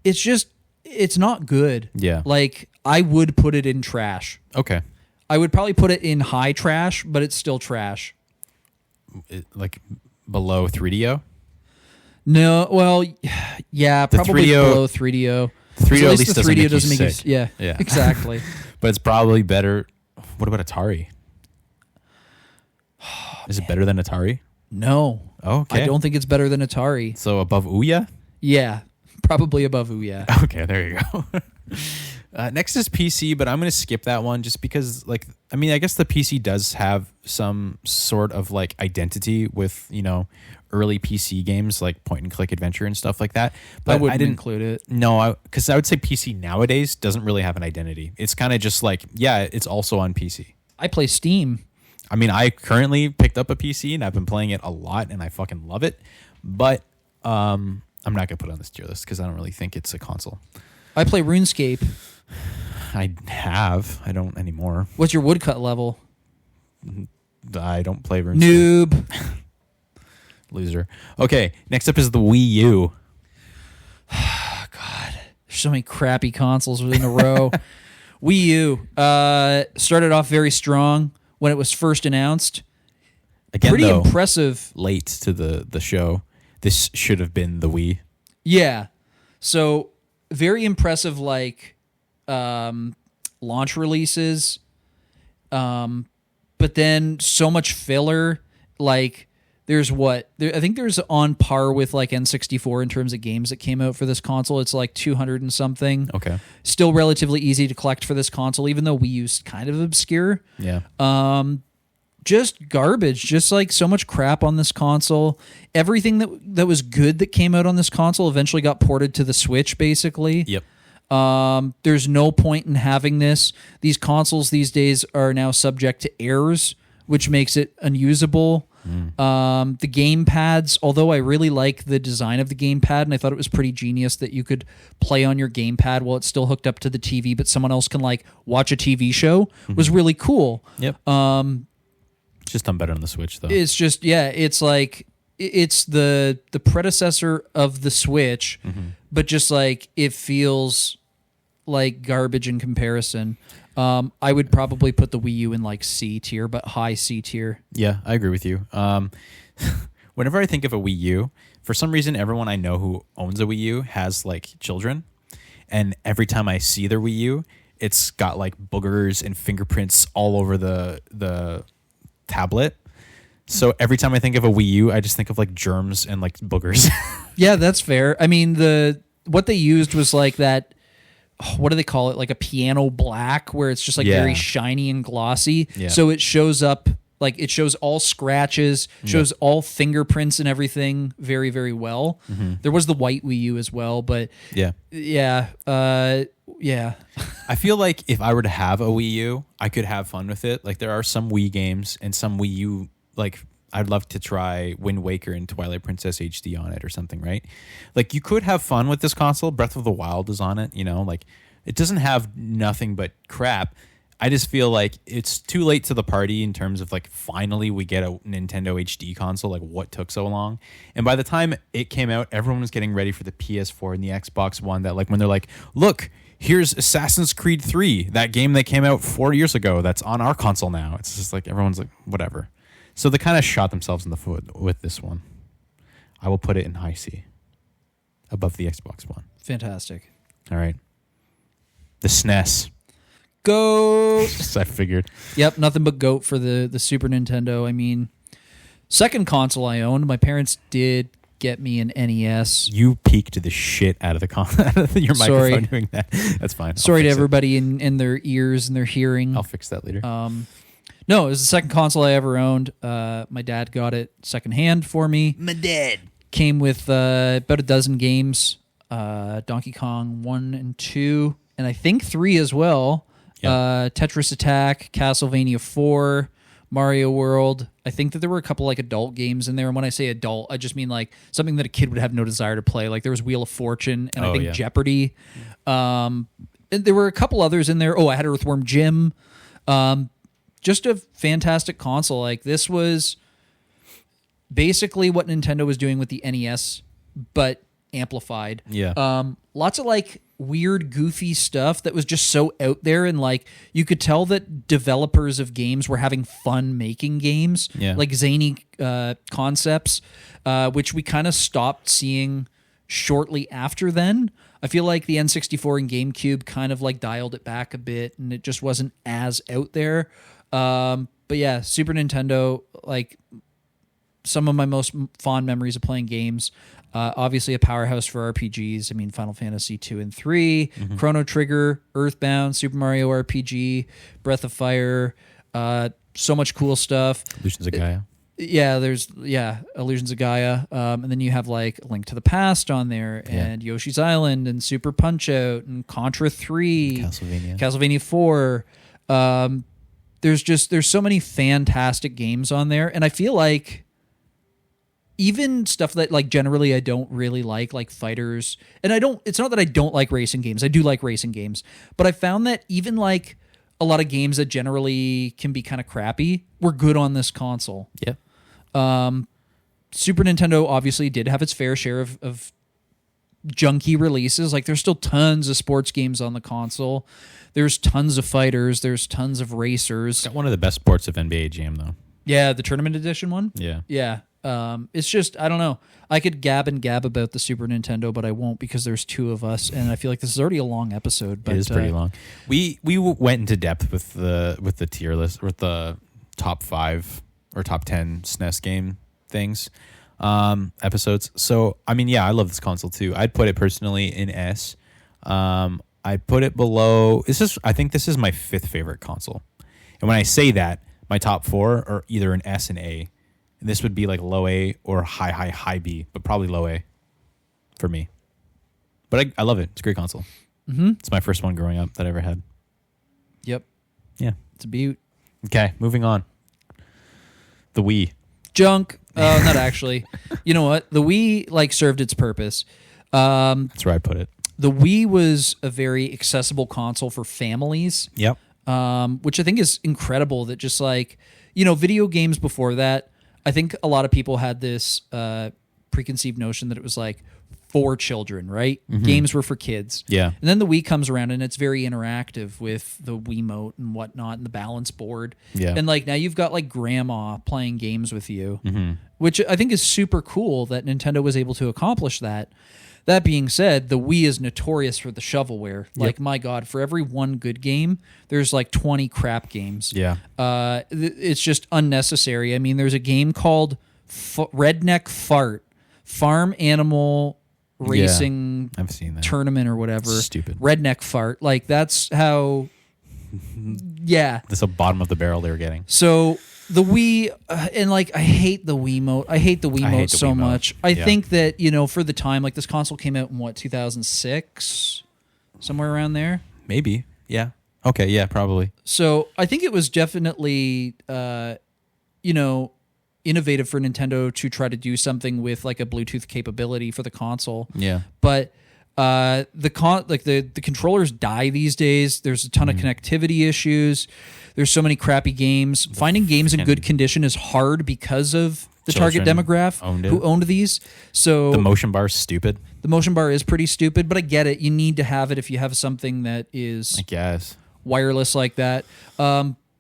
It's not good. Yeah. Like, I would put it in trash. Okay. I would probably put it in high trash, but it's still trash. Like below 3DO? No, well, yeah, probably 3DO below 3DO. 3DO at least the doesn't 3DO make doesn't you make sick. yeah, exactly. But it's probably better. What about Atari? Is it better than Atari? No. Oh, okay. I don't think it's better than Atari. So above Ouya? Yeah, probably above Ouya. Okay, there you go. Next is PC, but I'm going to skip that one just because, I guess the PC does have some sort of identity with, early PC games like point and click adventure and stuff like that. But I wouldn't didn't include it. No, because I would say PC nowadays doesn't really have an identity. It's kind of just it's also on PC. I play Steam. I mean, I currently picked up a PC and I've been playing it a lot and I fucking love it. But I'm not going to put it on this tier list because I don't really think it's a console. I play RuneScape. I don't anymore. What's your woodcut level? I don't play RuneScape. Noob. Loser. Okay, next up is the Wii U. God, there's so many crappy consoles in a row. Wii U started off very strong when it was first announced. Again, pretty though, impressive. Late to the show. This should have been the Wii. Yeah. So very impressive, launch releases. But then so much filler. There's I think there's on par with N64 in terms of games that came out for this console. It's 200 and something. Okay. Still relatively easy to collect for this console, even though Wii U's kind of obscure. Yeah. Just garbage. Just so much crap on this console. Everything that was good that came out on this console eventually got ported to the Switch, basically. Yep. There's no point in having this. These consoles these days are now subject to errors, which makes it unusable. The game pads, although I really like the design of the gamepad, and I thought it was pretty genius that you could play on your gamepad while it's still hooked up to the TV, but someone else can watch a TV show, was really cool. Yep. It's just done better on the Switch, though. It's just, yeah, it's it's the predecessor of the Switch, but just it feels like garbage in comparison. I would probably put the Wii U in like C tier, but high C tier. Yeah, I agree with you. Whenever I think of a Wii U, for some reason, everyone I know who owns a Wii U has like children, and every time I see their Wii U, it's got like boogers and fingerprints all over the tablet. So every time I think of a Wii U, I just think of like germs and like boogers. Yeah, that's fair. I mean, what they used was like that. What do they call it? Like a piano black, where it's just like very shiny and glossy. Yeah. So it shows up like it shows all scratches, shows all fingerprints and everything very, very well. There was the white Wii U as well, but yeah. I feel like if I were to have a Wii U, I could have fun with it. Like there are some Wii games and some Wii U, like I'd love to try Wind Waker and Twilight Princess HD on it or something, right? Like you could have fun with this console. Breath of the Wild is on it, you know, like it doesn't have nothing but crap. I just feel like it's too late to the party in terms of like finally we get a Nintendo HD console. Like what took so long? And by the time it came out, everyone was getting ready for the PS4 and the Xbox One. That like when they're like, look, here's Assassin's Creed 3, that game that came out 4 years ago that's on our console now. It's just like everyone's like, whatever. So they kind of shot themselves in the foot with this one. I will put it in high C, above the Xbox One. fantastic. All right. The SNES. Goat. I figured. Yep, nothing but goat for the Super Nintendo. I mean, second console I owned. My parents did get me an NES. You peeked the shit out of your Sorry. microphone doing that. That's fine. Sorry to everybody in their ears and their hearing. I'll fix that later. No, it was the second console I ever owned. My dad got it secondhand for me. My dad. Came with about a dozen games, Donkey Kong 1 and 2, and I think 3 as well. Yeah. Tetris Attack, Castlevania 4, Mario World. I think that there were a couple like adult games in there, and when I say adult, I just mean like something that a kid would have no desire to play. Like there was Wheel of Fortune, and I think Jeopardy. And there were a couple others in there. Oh, I had Earthworm Jim. Just a fantastic console. Like this was basically what Nintendo was doing with the NES, but amplified. Yeah. Lots of like weird, goofy stuff that was just so out there, and like you could tell that developers of games were having fun making games. Yeah. Like zany concepts, which we kind of stopped seeing shortly after then. I feel like the N64 and GameCube kind of like dialed it back a bit, and it just wasn't as out there. But yeah, Super Nintendo, like some of my most fond memories of playing games. Obviously a powerhouse for RPGs. I mean, Final Fantasy 2 and 3, Chrono Trigger, Earthbound, Super Mario RPG, Breath of Fire, so much cool stuff. Illusions of Gaia. Yeah, there's Illusions of Gaia, and then you have like Link to the Past on there, and Yoshi's Island, and Super Punch Out, and Contra 3, Castlevania 4. There's so many fantastic games on there, and I feel like even stuff that like generally I don't really like fighters, and it's not that I don't like racing games. I do like racing games, but I found that even like a lot of games that generally can be kind of crappy were good on this console. Yeah. Super Nintendo obviously did have its fair share of junky releases. Like there's still tons of sports games on the console. There's tons of fighters. There's tons of racers. Got one of the best ports of NBA Jam though. Yeah, the tournament edition one. Yeah. Yeah. It's just, I don't know. I could gab about the Super Nintendo, but I won't because there's two of us, and I feel like this is already a long episode. But it is pretty long. We went into depth with the tier list, with the top 5 or top 10 SNES game things, episodes. So I mean, yeah, I love this console too. I'd put it personally in S. I'd put it below. I think this is my 5th favorite console, and when I say that, my top 4 are either an S and A. This would be like low A or high B, but probably low A for me. But I love it. It's a great console. Mm-hmm. It's my first one growing up that I ever had. Yep. Yeah. It's a beaut. Okay, moving on. The Wii. Junk. Not actually. You know what? The Wii like served its purpose. That's where I put it. The Wii was a very accessible console for families. Yep. Which I think is incredible that just like, video games before that, I think a lot of people had this preconceived notion that it was like for children, right? Games were for kids. Yeah. And then the Wii comes around and it's very interactive with the Wiimote and whatnot and the balance board. Yeah. And like now you've got like grandma playing games with you, which I think is super cool that Nintendo was able to accomplish that. That being said, the Wii is notorious for the shovelware. Like, my God, for every one good game, there's like 20 crap games. Yeah. It's just unnecessary. I mean, there's a game called Redneck Fart, Farm Animal Racing I've seen that. Tournament or whatever. Stupid. Redneck Fart. Like, that's how... Yeah. That's the bottom of the barrel they were getting. So... The Wii, and like, I hate the Wiimote. I hate the Wiimote so Wiimote. much. I think that, you know, for the time, like this console came out in what, 2006? Somewhere around there? Maybe. Yeah. Okay. Yeah, probably. So I think it was definitely, you know, innovative for Nintendo to try to do something with like a Bluetooth capability for the console. Yeah. But the controllers die these days. There's a ton of connectivity issues. There's so many crappy games. Finding games in good condition is hard because of the target Children demographic who owned these. So The motion bar is stupid, the motion bar is pretty stupid, but I get it. You need to have it if you have something that is I guess. wireless like that.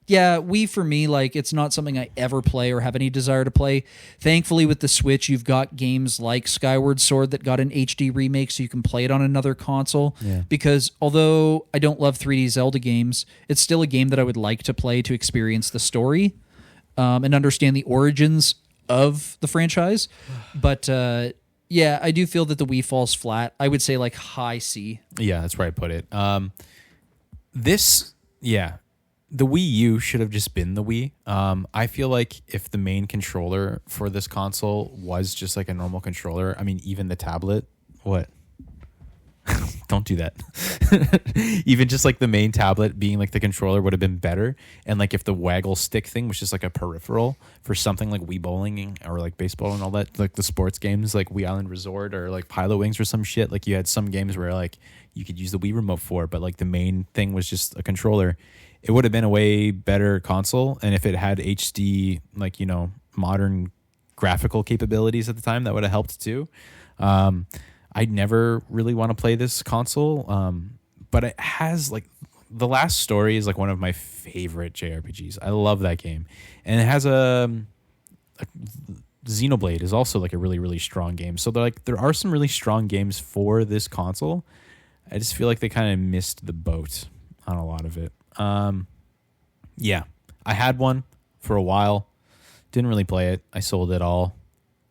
Yeah, Wii for me, like it's not something I ever play or have any desire to play. Thankfully, with the Switch, you've got games like Skyward Sword that got an HD remake, so you can play it on another console. Yeah. Because although I don't love 3D Zelda games, it's still a game that I would like to play to experience the story and understand the origins of the franchise. But yeah, I do feel that the Wii falls flat. I would say like high C. Yeah, that's where I put it. The Wii U should have just been the Wii. I feel like if the main controller for this console was just like a normal controller, I mean, even the tablet, what? Don't do that. Even just like the main tablet being like the controller would have been better. And like if the waggle stick thing was just like a peripheral for something like Wii Bowling or like baseball and all that, like the sports games like Wii Island Resort or like Pilot Wings or some shit. Like you had some games where like you could use the Wii remote for, but like the main thing was just a controller. It would have been a way better console. And if it had HD, like, you know, modern graphical capabilities at the time, that would have helped too. I'd never really want to play this console. But it has like The Last Story is like one of my favorite JRPGs. I love that game. And it has a Xenoblade is also like a really, really strong game. So there are some really strong games for this console. I just feel like they kind of missed the boat on a lot of it. Yeah, I had one for a while. Didn't really play it. I sold it all.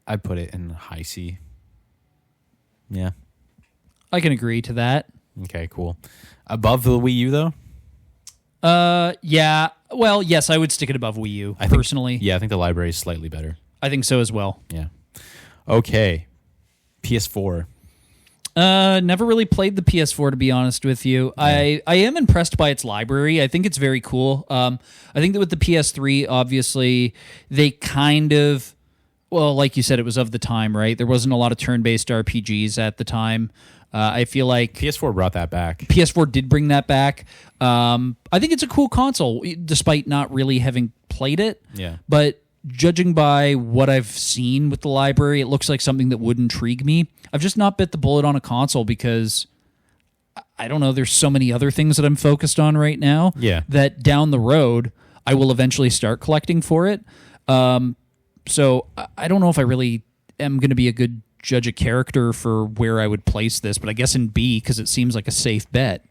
I put it in high C. Yeah. I can agree to that. Okay, cool. Above the Wii U though? Yeah. Well, yes, I would stick it above Wii U personally. Yeah, I think the library is slightly better. I think so as well. Yeah. Okay. PS4. Never really played the PS4 to be honest with you. Yeah. I am impressed by its library. I think it's very cool. I think that with the PS3, obviously, they kind of, well, like you said, it was of the time, right? There wasn't a lot of turn-based RPGs at the time. I feel like PS4 brought that back. PS4 did bring that back. I think it's a cool console, despite not really having played it. Yeah. But judging by what I've seen with the library, it looks like something that would intrigue me. I've just not bit the bullet on a console because, I don't know, there's so many other things that I'm focused on right now that down the road, I will eventually start collecting for it. So I don't know if I really am going to be a good judge of character for where I would place this, but I guess in B because it seems like a safe bet.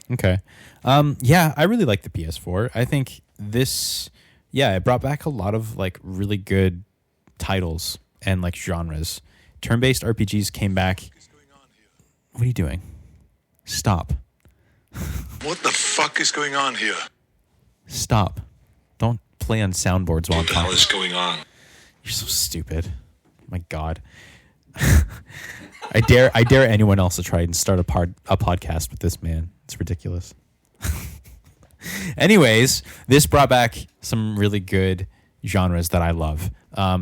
Okay. Yeah, I really like the PS4. I think this... Yeah, it brought back a lot of like really good titles and like genres. Turn-based RPGs came back. What are you doing? Stop. What the fuck is going on here? Stop. Don't play on soundboards while I'm What the hell talking. is going on? You're so stupid. My God. I dare anyone else to try and start a podcast with this man. It's ridiculous. Anyways, this brought back some really good genres that I love.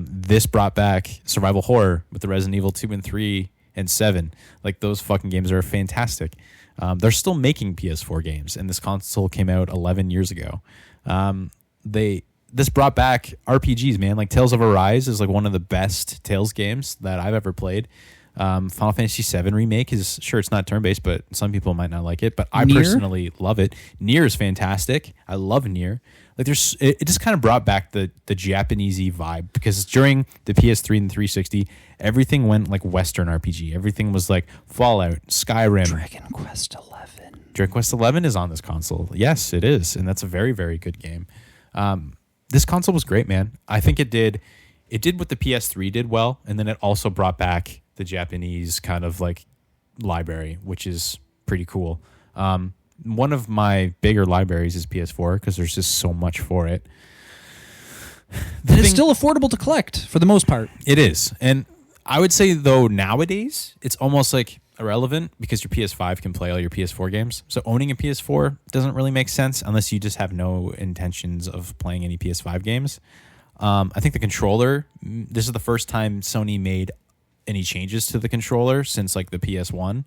This brought back survival horror with the Resident Evil 2 and 3 and 7. Like, those fucking games are fantastic. They're still making PS4 games, and this console came out 11 years ago. This brought back RPGs, man. Like, Tales of Arise is like one of the best Tales games that I've ever played. Final Fantasy VII Remake is, sure, it's not turn-based, but some people might not like it, but I Nier? personally love it. Nier is fantastic. I love Nier. Like it just kind of brought back the Japanesey vibe, because during the PS3 and 360, everything went like Western RPG. Everything was like Fallout, Skyrim. Dragon Quest 11. Dragon Quest 11 is on this console. Yes, it is, and that's a very, very good game. This console was great, man. I think it did what the PS3 did well, and then it also brought back the Japanese kind of like library, which is pretty cool. One of my bigger libraries is PS4, because there's just so much for it. And it's still affordable to collect for the most part. It is. And I would say, though, nowadays, it's almost like irrelevant, because your PS5 can play all your PS4 games. So owning a PS4 doesn't really make sense unless you just have no intentions of playing any PS5 games. I think the controller, this is the first time Sony made any changes to the controller since like the PS1.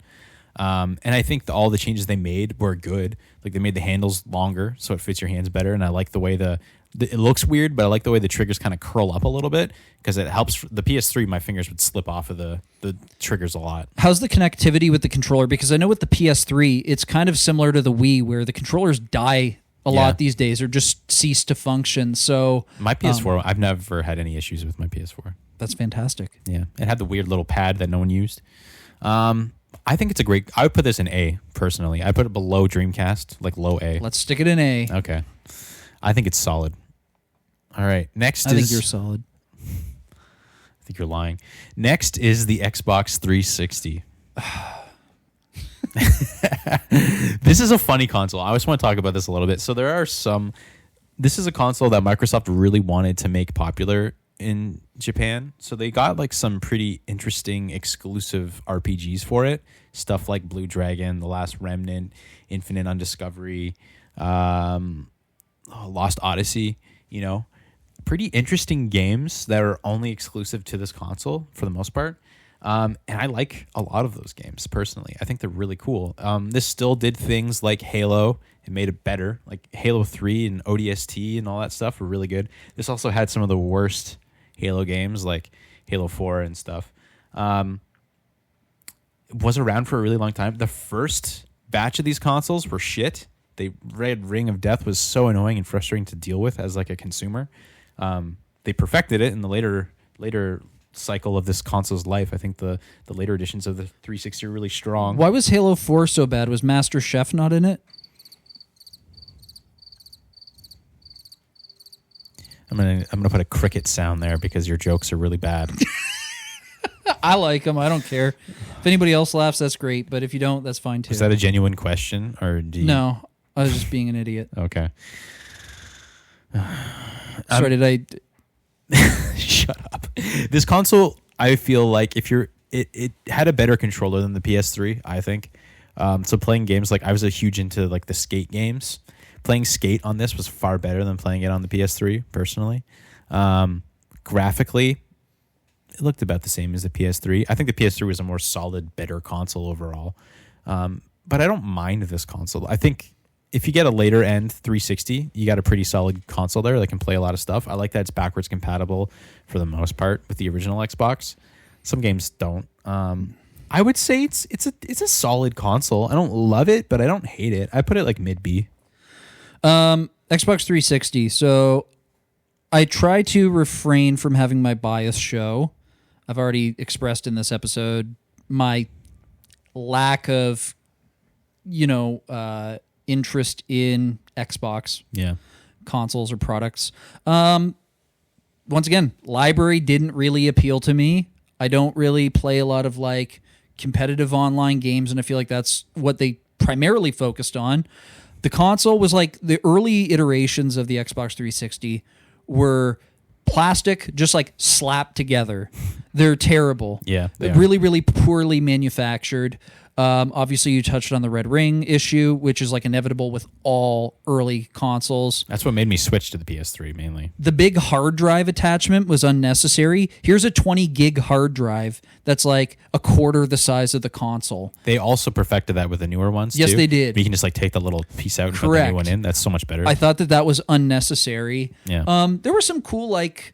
And I think all the changes they made were good. Like they made the handles longer so it fits your hands better. And I like the way it looks weird, but I like the way the triggers kind of curl up a little bit, because it helps. The PS3, my fingers would slip off of the triggers a lot. How's the connectivity with the controller? Because I know with the PS3, it's kind of similar to the Wii, where the controllers die a lot these days, or just cease to function. So my PS4, I've never had any issues with my PS4. That's fantastic. Yeah, it had the weird little pad that no one used. I think it's a great. I would put this in A personally. I put it below Dreamcast, like low A. Let's stick it in A. Okay, I think it's solid. All right, next I think you're solid. I think you're lying. Next is the Xbox 360. This is a funny console. I just want to talk about this a little bit. So there are some. This is a console that Microsoft really wanted to make popular in Japan. So they got like some pretty interesting exclusive RPGs for it. Stuff like Blue Dragon, The Last Remnant, Infinite Undiscovery, Lost Odyssey, you know. Pretty interesting games that are only exclusive to this console for the most part. And I like a lot of those games personally. I think they're really cool. This still did things like Halo and made it better. Like Halo 3 and ODST and all that stuff were really good. This also had some of the worst Halo games like Halo 4 and stuff. It was around for a really long time. The first batch of these consoles were shit. The Red Ring of Death was so annoying and frustrating to deal with as like a consumer. They perfected it in the later cycle of this console's life. I think the later editions of the 360 are really strong. Why was Halo 4 so bad? Was Master Chef not in it? I'm gonna put a cricket sound there because your jokes are really bad. I like them. I don't care. If anybody else laughs, that's great. But if you don't, that's fine too. Is that a genuine question, or do you... No, I was just being an idiot. Okay. Sorry, did I... Shut up. This console, I feel like it had a better controller than the PS3, I think. So playing games, like I was huge into like the Skate games. Playing Skate on this was far better than playing it on the PS3, personally. Graphically, it looked about the same as the PS3. I think the PS3 was a more solid, better console overall. But I don't mind this console. I think if you get a later end 360, you got a pretty solid console there that can play a lot of stuff. I like that it's backwards compatible for the most part with the original Xbox. Some games don't. I would say it's a solid console. I don't love it, but I don't hate it. I put it like mid B. Xbox 360. So I try to refrain from having my bias show. I've already expressed in this episode my lack of, interest in Xbox consoles or products. Once again, library didn't really appeal to me. I don't really play a lot of like competitive online games, and I feel like that's what they primarily focused on. The console was like the early iterations of the Xbox 360 were plastic, just like slapped together. They're terrible. Yeah, they are. Really, really poorly manufactured. Obviously, you touched on the Red Ring issue, which is like inevitable with all early consoles. That's what made me switch to the PS3 mainly. The big hard drive attachment was unnecessary. Here's a 20 gig hard drive that's like a quarter the size of the console. They also perfected that with the newer ones, Yes, too. they did. You can just like take the little piece out and put Correct. the new one in. That's so much better. I thought that was unnecessary. Yeah. There were some cool like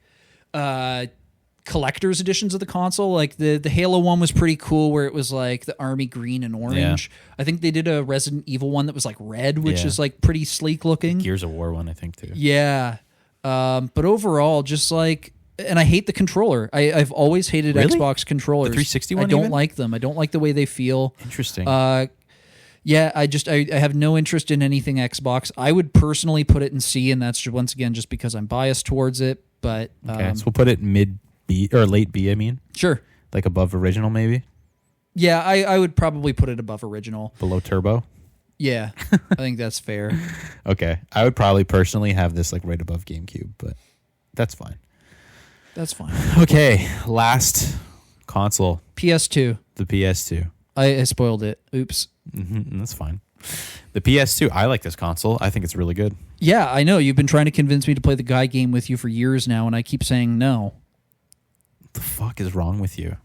collector's editions of the console. Like the Halo one was pretty cool, where it was like the army green and orange. I think they did a Resident Evil one that was like red, which Yeah. is like pretty sleek looking. Gears of War one, I think, too. Yeah. But overall, just like, and I hate the controller. I've always hated Really? Xbox controllers. The 360 I one don't even? like them. I don't like the way they feel. Interesting. Yeah, I have no interest in anything Xbox. I would personally put it in C, and that's just, once again just because I'm biased towards it. But okay, so we'll put it mid B or late B, I mean. sure. Like above original, maybe? Yeah, I would probably put it above original. Below turbo? Yeah, I think that's fair. Okay. I would probably personally have this like right above GameCube, but that's fine. That's fine. Okay, last console, PS2. the PS2. I spoiled it. Oops. That's fine. The PS2, I like this console. I think it's really good. Yeah, I know. You've been trying to convince me to play the Guy game with you for years now, and I keep saying no. What the fuck is wrong with you?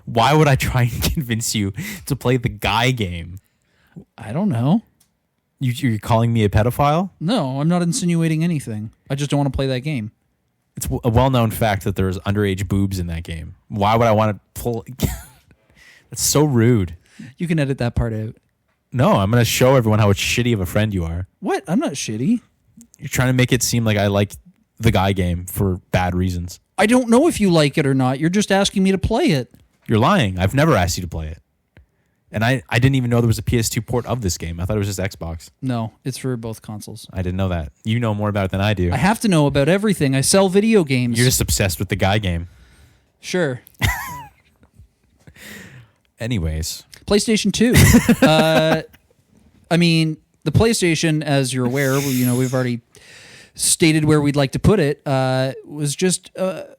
Why would I try and convince you to play the Guy game? I don't know. You're calling me a pedophile? No, I'm not insinuating anything. I just don't want to play that game. It's a well-known fact that there's underage boobs in that game. Why would I want to pull? That's so rude. You can edit that part out. No, I'm going to show everyone how shitty of a friend you are. What? I'm not shitty. You're trying to make it seem like I like the Guy game for bad reasons. I don't know if you like it or not. You're just asking me to play it. You're lying. I've never asked you to play it. And I didn't even know there was a PS2 port of this game. I thought it was just Xbox. No, it's for both consoles. I didn't know that. You know more about it than I do. I have to know about everything. I sell video games. You're just obsessed with the Guy game. Sure. Anyways. PlayStation 2. I mean, the PlayStation, as you're aware, we've already stated where we'd like to put it, was just, it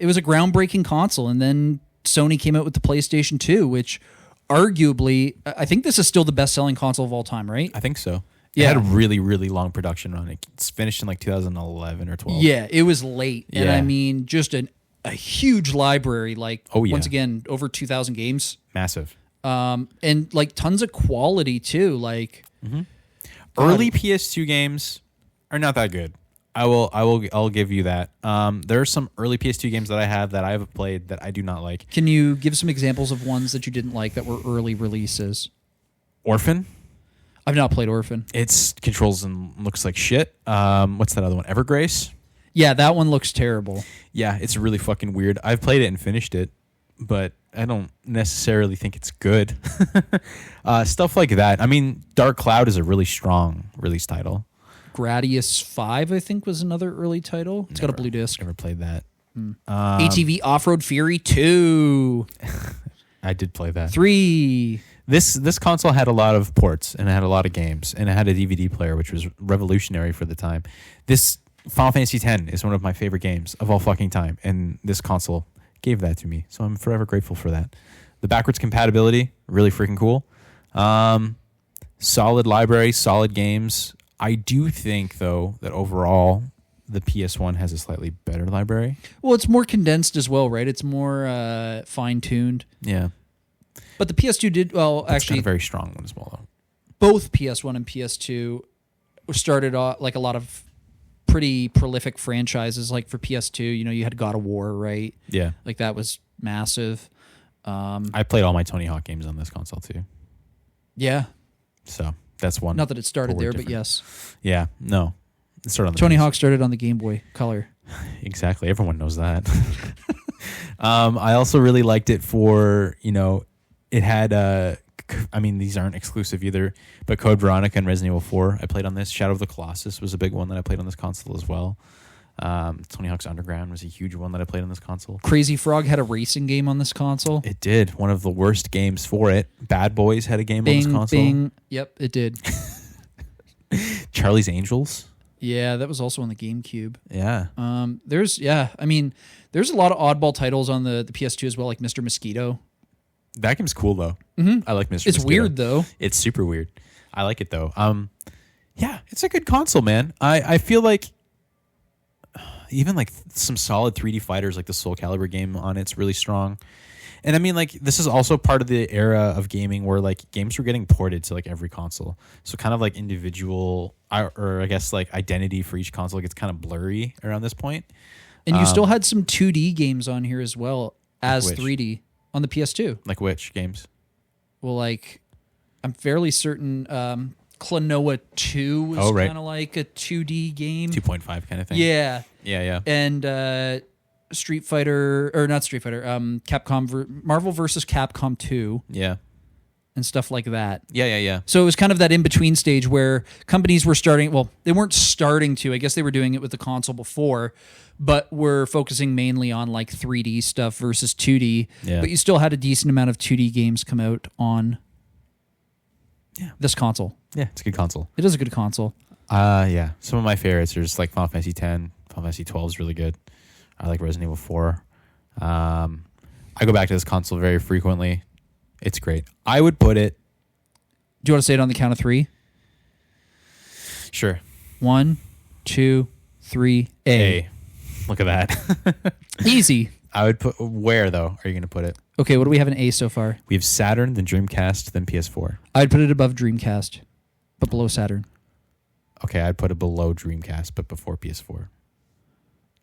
was a groundbreaking console. And then Sony came out with the PlayStation 2, which arguably, I think this is still the best-selling console of all time, right? I think so. Yeah. It had a really, really long production run. It's finished in like 2011 or 12. Yeah, it was late. And Yeah. I mean, just a huge library, like, Oh, yeah. once again, over 2,000 games. Massive. And like tons of quality too. Like Early PS2 games are not that good. I'll give you that. There are some early PS2 games that I have that I have played that I do not like. can you give some examples of ones that you didn't like that were early releases? Orphan. I've not played Orphan. It's controls and looks like shit. What's that other one? Evergrace. Yeah, that one looks terrible. Yeah, it's really fucking weird. I've played it and finished it, but I don't necessarily think it's good. Stuff like that. I mean, Dark Cloud is a really strong release title. Gradius 5, I think, was another early title. It's got a blue disc. Never played that. ATV Off-Road Fury 2. I did play that. 3. This console had a lot of ports and it had a lot of games and it had a DVD player, which was revolutionary for the time. This Final Fantasy X is one of my favorite games of all fucking time, and this console gave that to me, so I'm forever grateful for that. The backwards compatibility, really freaking cool. Solid library, solid games. I do think, though, that overall the PS1 has a slightly better library. Well, it's more condensed as well, right? It's more fine-tuned. Yeah. But the PS2 did, well, It's actually, got a very strong one as well, though. both PS1 and PS2 started off like a lot of pretty prolific franchises. Like for PS2, you had God of War, right? Yeah. Like that was massive. I played all my Tony Hawk games on this console, too. Yeah. So that's one. Not that it started forward there, different. but yes. Yeah, no. It started on the Tony PS. Hawk started on the Game Boy Color. Exactly. Everyone knows that. I also really liked it for, it had, these aren't exclusive either, but Code Veronica and Resident Evil 4 I played on this. Shadow of the Colossus was a big one that I played on this console as well. Tony Hawk's Underground was a huge one that I played on this console. Crazy Frog had a racing game on this console. It did. One of the worst games for it. Bad Boys had a game on this console. Bing. Yep, it did. Charlie's Angels. Yeah, that was also on the GameCube. Yeah. There's a lot of oddball titles on the PS2 as well, like Mr. Mosquito. That game's cool, though. I like Mr. It's Mosquito. weird though. It's super weird. I like it though. Yeah, it's a good console, man. I feel like even like some solid 3D fighters like the Soul Calibur game on it's really strong. And I mean, like, this is also part of the era of gaming where like games were getting ported to like every console. So kind of like individual or I guess like identity for each console gets kind of blurry around this point. And you still had some 2D games on here as well as which? 3D on the PS2. Like which games? Well, like, I'm fairly certain Klonoa 2 was Oh, right. kind of like a 2D game. 2.5 kind of thing. Yeah. Yeah. And Street Fighter, or not Street Fighter, Marvel versus Capcom 2 Yeah. and stuff like that. Yeah. So it was kind of that in-between stage where companies were starting, well, they weren't starting to, I guess they were doing it with the console before, but were focusing mainly on like 3D stuff versus 2D. Yeah. But you still had a decent amount of 2D games come out on this console. Yeah, it's a good console. It is a good console. Yeah. Some of my favorites are just like Final Fantasy X. Final Fantasy 12 is really good. I like Resident Evil 4. I go back to this console very frequently. It's great. I would put it... Do you want to say it on the count of 3? Sure. 1, 2, 3, A. Look at that. Easy. I would put... Where, though, are you going to put it? Okay, what do we have in A so far? We have Saturn, then Dreamcast, then PS4. I'd put it above Dreamcast, but below Saturn. Okay, I'd put it below Dreamcast, but before PS4.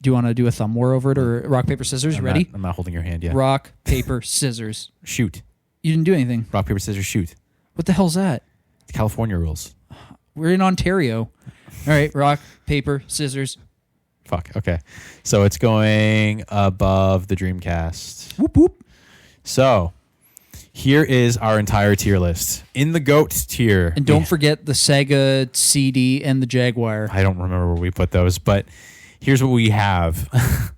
Do you want to do a thumb war over it or rock, paper, scissors? Ready? I'm not holding your hand yet. Rock, paper, scissors. Shoot. You didn't do anything. Rock, paper, scissors, shoot. What the hell's that? It's California rules. We're in Ontario. All right, rock, paper, scissors. Fuck. Okay. So it's going above the Dreamcast. Whoop, whoop. So here is our entire tier list. In the GOAT tier. And don't forget the Sega CD and the Jaguar. I don't remember where we put those, but here's what we have.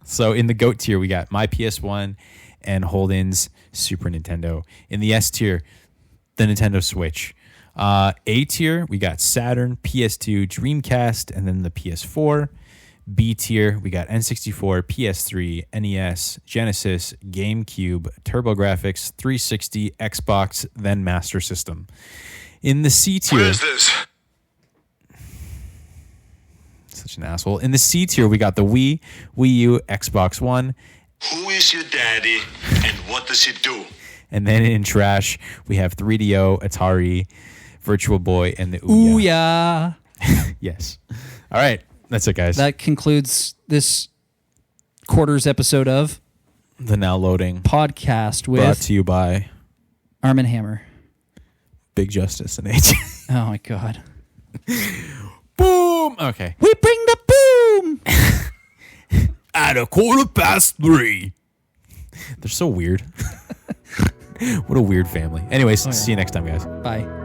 So in the GOAT tier, we got my PS1 and Holden's Super Nintendo. In the S tier, the Nintendo Switch. A tier, we got Saturn, PS2, Dreamcast, and then the PS4. B tier, we got N64, PS3, NES, Genesis, GameCube, TurboGrafx, 360, Xbox, then Master System. In the C tier... Where is this? Such an asshole. In the C tier, we got the Wii, Wii U, Xbox One. Who is your daddy and what does he do? And then in trash, we have 3DO, Atari, Virtual Boy, and the Ooh, Ouya. yeah. Yes. All right. That's it, guys. That concludes this quarter's episode of The Now Loading. Podcast Brought with to you by Arm and Hammer. Big Justice and H. Oh, my God. Boom. Okay. We bring the boom. At 3:15. They're so weird. What a weird family. Anyways, see you next time, guys. Bye.